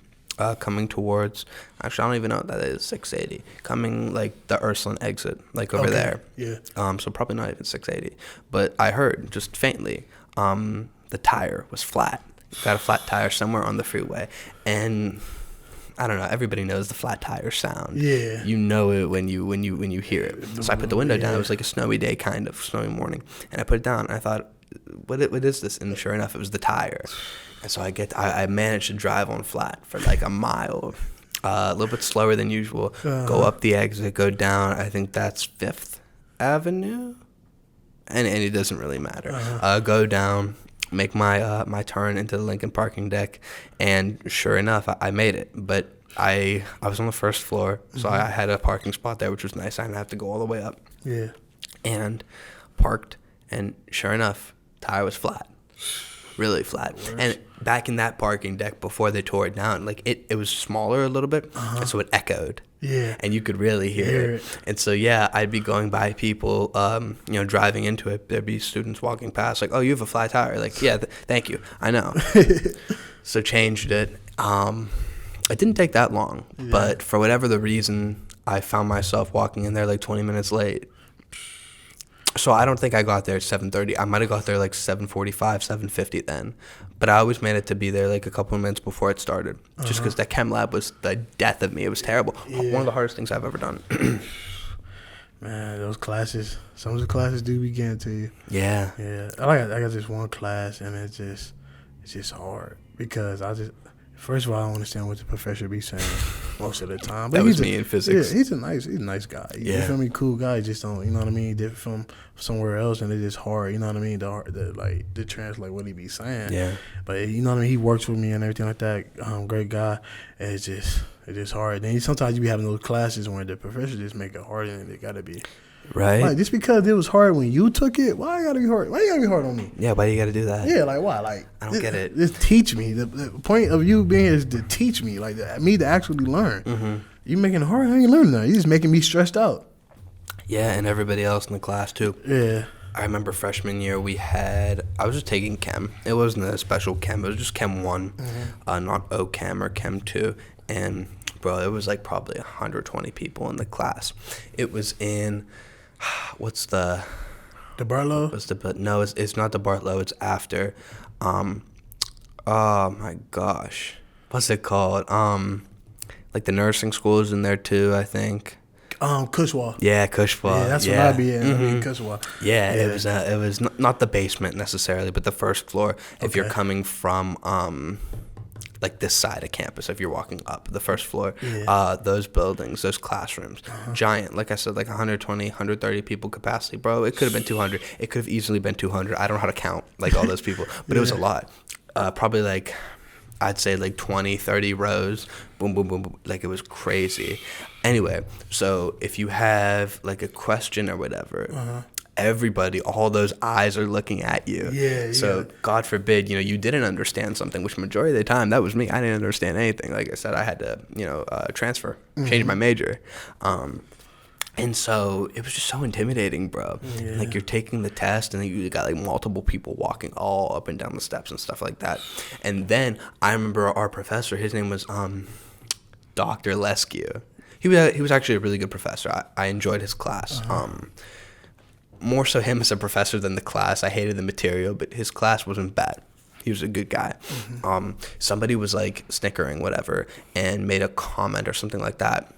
coming towards, actually I don't even know what that is, 680. Coming like the Ursuline exit, like over there. Yeah. So probably not even 680. But I heard just faintly the tire was flat. Got a flat tire somewhere on the freeway. And I don't know. Everybody knows the flat tire sound. Yeah. You know it when you hear it. So I put the window down. It was like a snowy day, kind of snowy morning, and I put it down. And I thought, what is this? And sure enough, it was the tire. And so I managed to drive on flat for like a mile, a little bit slower than usual. Go up the exit, go down. I think that's 5th Avenue, and it doesn't really matter. Go down. Make my turn into the Lincoln parking deck, and sure enough, I made it. But I was on the first floor, so I had a parking spot there, which was nice. I didn't have to go all the way up. Yeah. And parked, and sure enough, tire was flat, really flat. And back in that parking deck before they tore it down, like it was smaller a little bit, and so it echoed. Yeah. And you could really hear it. And so, yeah, I'd be going by people, driving into it. There'd be students walking past, like, oh, you have a flat tire. Like, yeah, thank you. I know. So changed it. It didn't take that long. Yeah. But for whatever the reason, I found myself walking in there like 20 minutes late. So I don't think I got there at 7:30. I might have got there like 7:45, 7:50 then. But I always made it to be there like a couple of minutes before it started. Just because that chem lab was the death of me. It was terrible. Yeah. One of the hardest things I've ever done. Man, those classes, some of the classes do be getting to you. Yeah. Yeah. I got this one class, and it's just hard because first of all, I don't understand what the professor be saying most of the time. But that was me in physics. Yeah, he's a nice guy. You feel me? Cool guy. He just don't, you know what I mean? Different from somewhere else, and it's just hard. You know what I mean? To translate what he be saying. Yeah. But you know what I mean? He works with me and everything like that. Great guy. And it's just hard. Then sometimes you be having those classes where the professor just make it harder than it gotta be. Right. Like, just because it was hard when you took it, why you gotta be hard? Why you gotta be hard on me? Yeah, why do you gotta do that? Yeah, like why? Like I don't get it. Just teach me. The point of you being here is to teach me, like me to actually learn. Mm-hmm. You making it hard? I ain't learning that. You just making me stressed out. Yeah, and everybody else in the class too. Yeah. I remember freshman year I was just taking chem. It wasn't a special chem. It was just chem 1, not O-chem or chem 2. And bro, it was like probably 120 people in the class. It was in. What's the Barlow? No, it's not the Barlow. It's after. Oh my gosh, what's it called? Like the nursing school is in there too, I think. Cushwa. Yeah, Cushwa. Yeah, that's what I be in. Mm-hmm. I mean, Cushwa. Yeah, it was not the basement necessarily, but the first floor. If you're coming from like this side of campus, if you're walking up the first floor, those buildings, those classrooms, giant, like I said, like 120, 130 people capacity, bro. It could have been 200. It could have easily been 200. I don't know how to count like all those people, but it was a lot. Probably like, I'd say like 20, 30 rows, boom, boom, boom, boom. Like it was crazy. Anyway, so if you have like a question or whatever, everybody, all those eyes are looking at you. Yeah. So God forbid, you didn't understand something, which majority of the time, that was me. I didn't understand anything. Like I said, I had to, transfer, change my major. And so it was just so intimidating, bro. Yeah. Like you're taking the test and you got like multiple people walking all up and down the steps and stuff like that. And then I remember our professor, his name was Dr. Leskew. He was actually a really good professor. I enjoyed his class. More so him as a professor than the class. I hated the material, but his class wasn't bad. He was a good guy. Somebody was like snickering, whatever, and made a comment or something like that.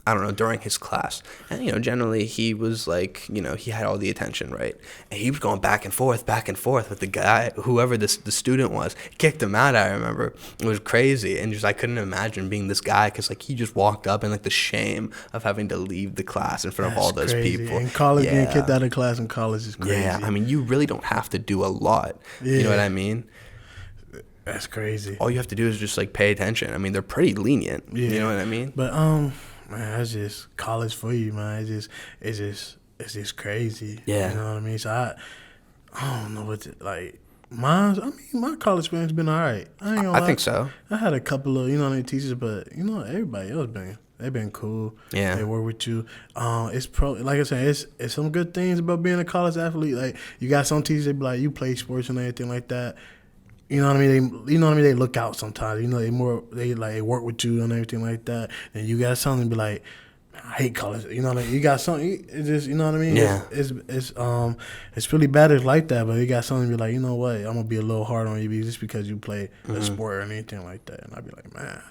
I don't know, during his class. And, generally he was like, he had all the attention, right? And he was going back and forth with the guy, whoever the student was. Kicked him out, I remember. It was crazy. And I couldn't imagine being this guy because, like, he just walked up and, like, the shame of having to leave the class in front of all those people. In college, being kicked out of class in college is crazy. Yeah, I mean, you really don't have to do a lot. Yeah. You know what I mean? That's crazy. All you have to do is just, like, pay attention. I mean, they're pretty lenient. Yeah. You know what I mean? But, man, that's just college for you, man. It's just crazy. Yeah. You know what I mean? So I don't know what mine's. I mean, my college experience been all right. I ain't gonna lie. I think so. I had a couple of teachers, but everybody else they've been cool. Yeah. They work with you. Like I said, it's some good things about being a college athlete. Like you got some teachers that be like, you play sports and everything like that. You know what I mean? They look out sometimes. They work with you and everything like that. And you got something to be like, I hate college. You know what I mean? You got something. It's just, you know what I mean? Yeah. It's really bad. It's like that, but you got something to be like, you know what? I'm gonna be a little hard on you just because you play a sport or anything like that. And I'd be like, man.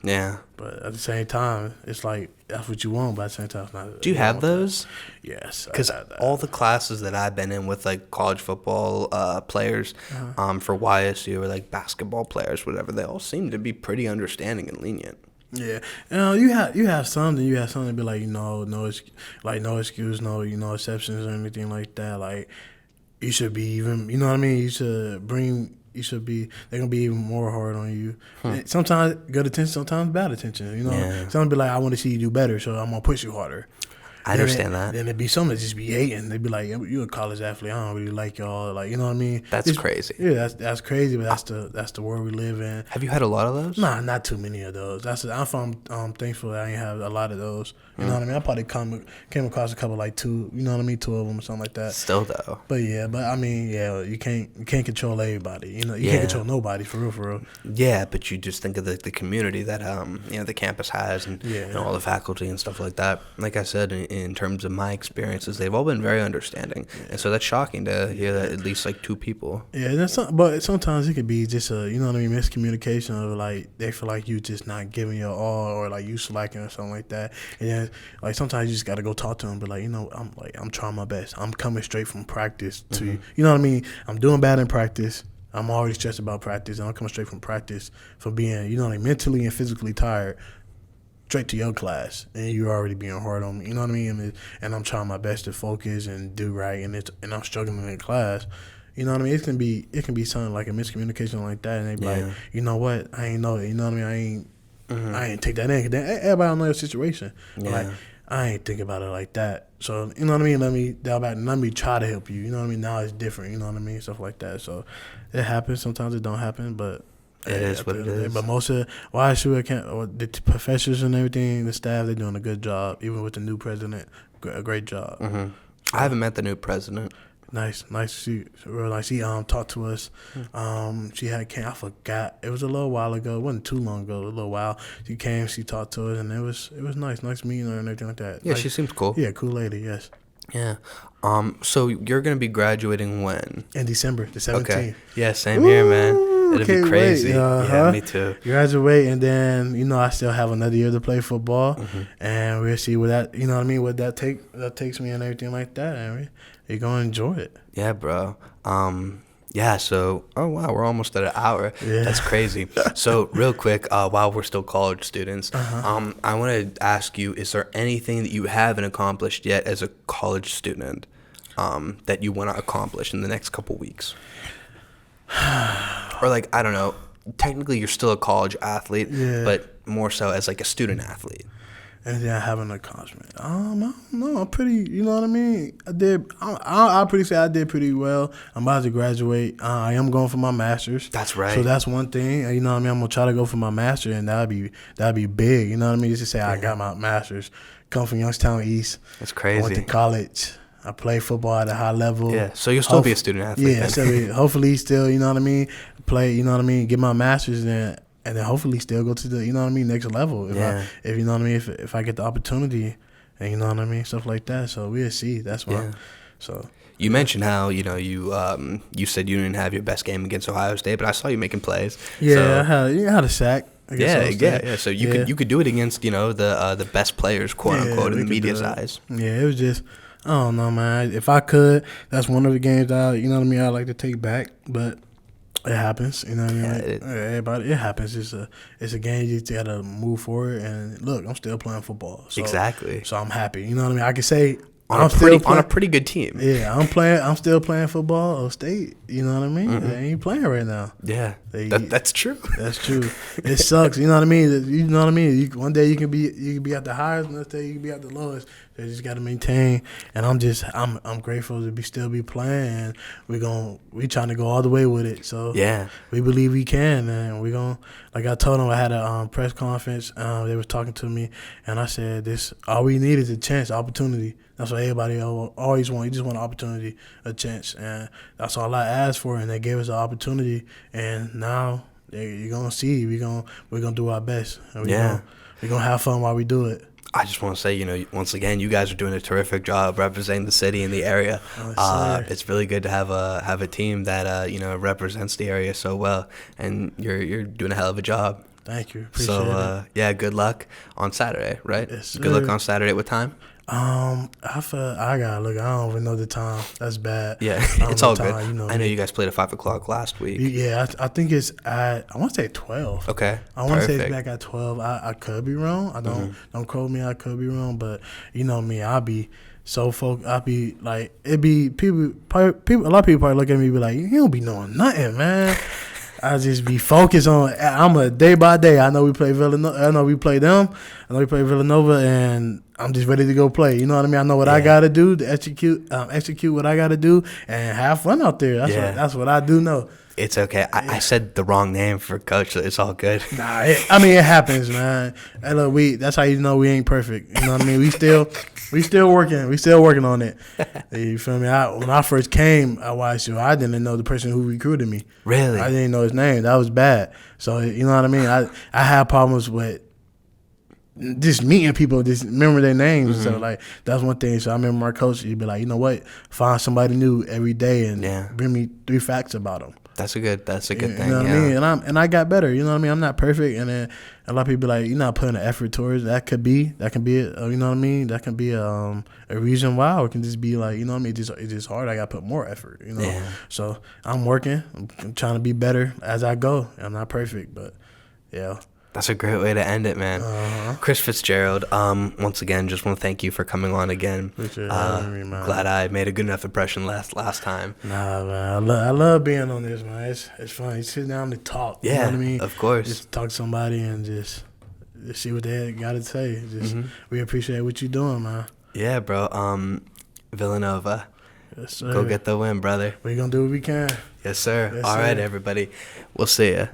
Yeah. But at the same time, it's like that's what you want. But at the same time, it's not. Do you have those? Yes. Because all the classes that I've been in with like college football players, for YSU or like basketball players, whatever, they all seem to be pretty understanding and lenient. Yeah, you have some, then you have something to be like, no excuse, no exceptions or anything like that. Like you should be even, you know what I mean. They're gonna be even more hard on you. Sometimes good attention, sometimes bad attention. Some be like, I want to see you do better, so I'm gonna push you harder. I understand that. Then there'd be some that just be hating. They'd be like, "You a college athlete? I don't really like y'all." Like, you know what I mean? That's crazy. Yeah, that's crazy. But that's the world we live in. Have you had a lot of those? Nah, not too many of those. I'm thankful that I ain't have a lot of those. You know what I mean? I probably came across a couple, like two. You know what I mean? 2 of them or something like that. Still though. But I mean, you can't control everybody. You can't control nobody for real. Yeah, but you just think of the community that the campus has and all the faculty and stuff like that. Like I said, in terms of my experiences, they've all been very understanding, and so that's shocking to hear that at least like 2 people. Yeah, but sometimes it could be just a miscommunication of like they feel like you just not giving your all or like you slacking or something like that, and then like sometimes you just got to go talk to them, but like I'm trying my best. I'm coming straight from practice to you know what I mean. I'm doing bad in practice. I'm already stressed about practice, and I'm coming straight from practice for being mentally and physically tired. Straight to your class, and you're already being hard on me. You know what I mean? And I'm trying my best to focus and do right, and I'm struggling in class. You know what I mean? It can be something like a miscommunication like that, and they be like, you know what? I ain't know it. You know what I mean? I ain't take that in. Everybody know your situation. Yeah. Like I ain't think about it like that. So you know what I mean? Let me try to help you. You know what I mean? Now it's different. You know what I mean? Stuff like that. So it happens. Sometimes it don't happen, but. It is what it is. But most of the professors and everything, the staff, they're doing a good job. Even with the new president, a great job. So, I haven't met the new president. Nice to see. Real nice. She talked to us. She came. I forgot. It was a little while ago. It wasn't too long ago. A little while. She came. She talked to us, and it was nice. Nice meeting her and everything like that. Yeah, she seems cool. Yeah, cool lady. Yes. Yeah. So you're gonna be graduating when? In December, the 17th. Okay. Yeah, same here, man. It'll be crazy. Yeah, me too. Graduate, and then I still have another year to play football, and we'll see what that what that takes me and everything like that, and you're gonna enjoy it. Yeah, bro. Yeah. So, oh wow, we're almost at an hour. Yeah. That's crazy. So, real quick, while we're still college students, I want to ask you: is there anything that you haven't accomplished yet as a college student that you want to accomplish in the next couple weeks? Or like, I don't know, technically you're still a college athlete, but more so as like a student athlete. Anything I haven't accomplished? I don't know. I'm pretty, you know what I mean? I'll pretty say I did pretty well. I'm about to graduate. I am going for my master's. That's right. So that's one thing. You know what I mean? I'm going to try to go for my master's, and that'd be big. You know what I mean? Just to say I got my master's. Come from Youngstown East. That's crazy. I went to college. I play football at a high level. Yeah, so you'll still be a student athlete. Yeah, hopefully still, you know what I mean, play, you know what I mean, get my master's and then hopefully still go to the, you know what I mean, next level. If you know what I mean, if I get the opportunity and you know what I mean, stuff like that. So we'll see. That's why. So you mentioned how, you said you didn't have your best game against Ohio State, but I saw you making plays. Yeah, I had a sack. Yeah. So you could do it against, the best players, quote unquote, in the media's eyes. Yeah, it was just, I don't know, man. If I could, that's one of the games that I'd like to take back. But it happens, you know what I mean? Everybody, it happens. It's a game you just gotta move forward. And look, I'm still playing football. So, exactly. So I'm happy. You know what I mean? I can say on a pretty good team. Yeah, I'm still playing football. State, you know what I mean? They ain't playing right now. Yeah, that's true. That's true. It sucks. You know what I mean? You know what I mean? One day you can be at the highest, and next day you can be at the lowest. They just got to maintain, and I'm grateful to still be playing. And we trying to go all the way with it. So Yeah. we believe we can, and we gonna, like I told them, I had a press conference. They was talking to me, and I said, "This all we need is a chance, opportunity. That's what everybody always want. You just want an opportunity, a chance, and that's all I asked for. And they gave us an opportunity, and now you're gonna see we're gonna do our best. And we're gonna have fun while we do it." I just want to say, once again, you guys are doing a terrific job representing the city and the area. It's really good to have a team that represents the area so well, and you're doing a hell of a job. Thank you. Appreciate it. Good luck on Saturday, right? Yes, sir. Good luck on Saturday. What time? I gotta look. I don't even know the time. That's bad. Yeah, it's all good. I know me. You guys played at 5 o'clock last week. Yeah, I think it's at, I want to say 12. Okay, I want to say it's back at 12. I could be wrong. I don't quote me. I could be wrong, but you know me. I'll be so focused. I'll be like, it be people. A lot of people probably look at me and be like, "You don't be knowing nothing, man." I just be focused on. I'm a day by day. I know we play Villanova. I know we play them. I know we play Villanova, and I'm just ready to go play. You know what I mean? I know what I gotta do to execute what I gotta do, and have fun out there. That's what I do know. It's okay. I said the wrong name for coach. So it's all good. Nah, it happens, man. Hey, look, that's how you know we ain't perfect. You know what I mean? We still working. We still working on it. You feel me? When I first came at YSU, I didn't know the person who recruited me. Really? I didn't know his name. That was bad. So you know what I mean? I had problems with just meeting people, just remember their names. So like that's one thing. So I remember my coach, he'd be like, you know what? Find somebody new every day and bring me 3 facts about them. That's a good thing. You know what I mean? And I got better. You know what I mean? I'm not perfect, and then a lot of people be like, you're not putting the effort towards it. That can be you know what I mean? That can be a reason why, or it can just be like, you know what I mean? It's just hard. I got to put more effort. You know. Yeah. So I'm working. I'm trying to be better as I go. I'm not perfect, but yeah. That's a great way to end it, man. Chris Fitzgerald, once again, just want to thank you for coming on again. Glad I made a good enough impression last time. Nah, man, I love being on this, man. It's fun. You sit down to talk. You know what I mean? Of course. Just talk to somebody and just see what they got to say. We appreciate what you're doing, man. Yeah, bro. Villanova. Yes, sir. Go get the win, brother. We're going to do what we can. Yes, sir. Yes, All sir. right, everybody. We'll see ya.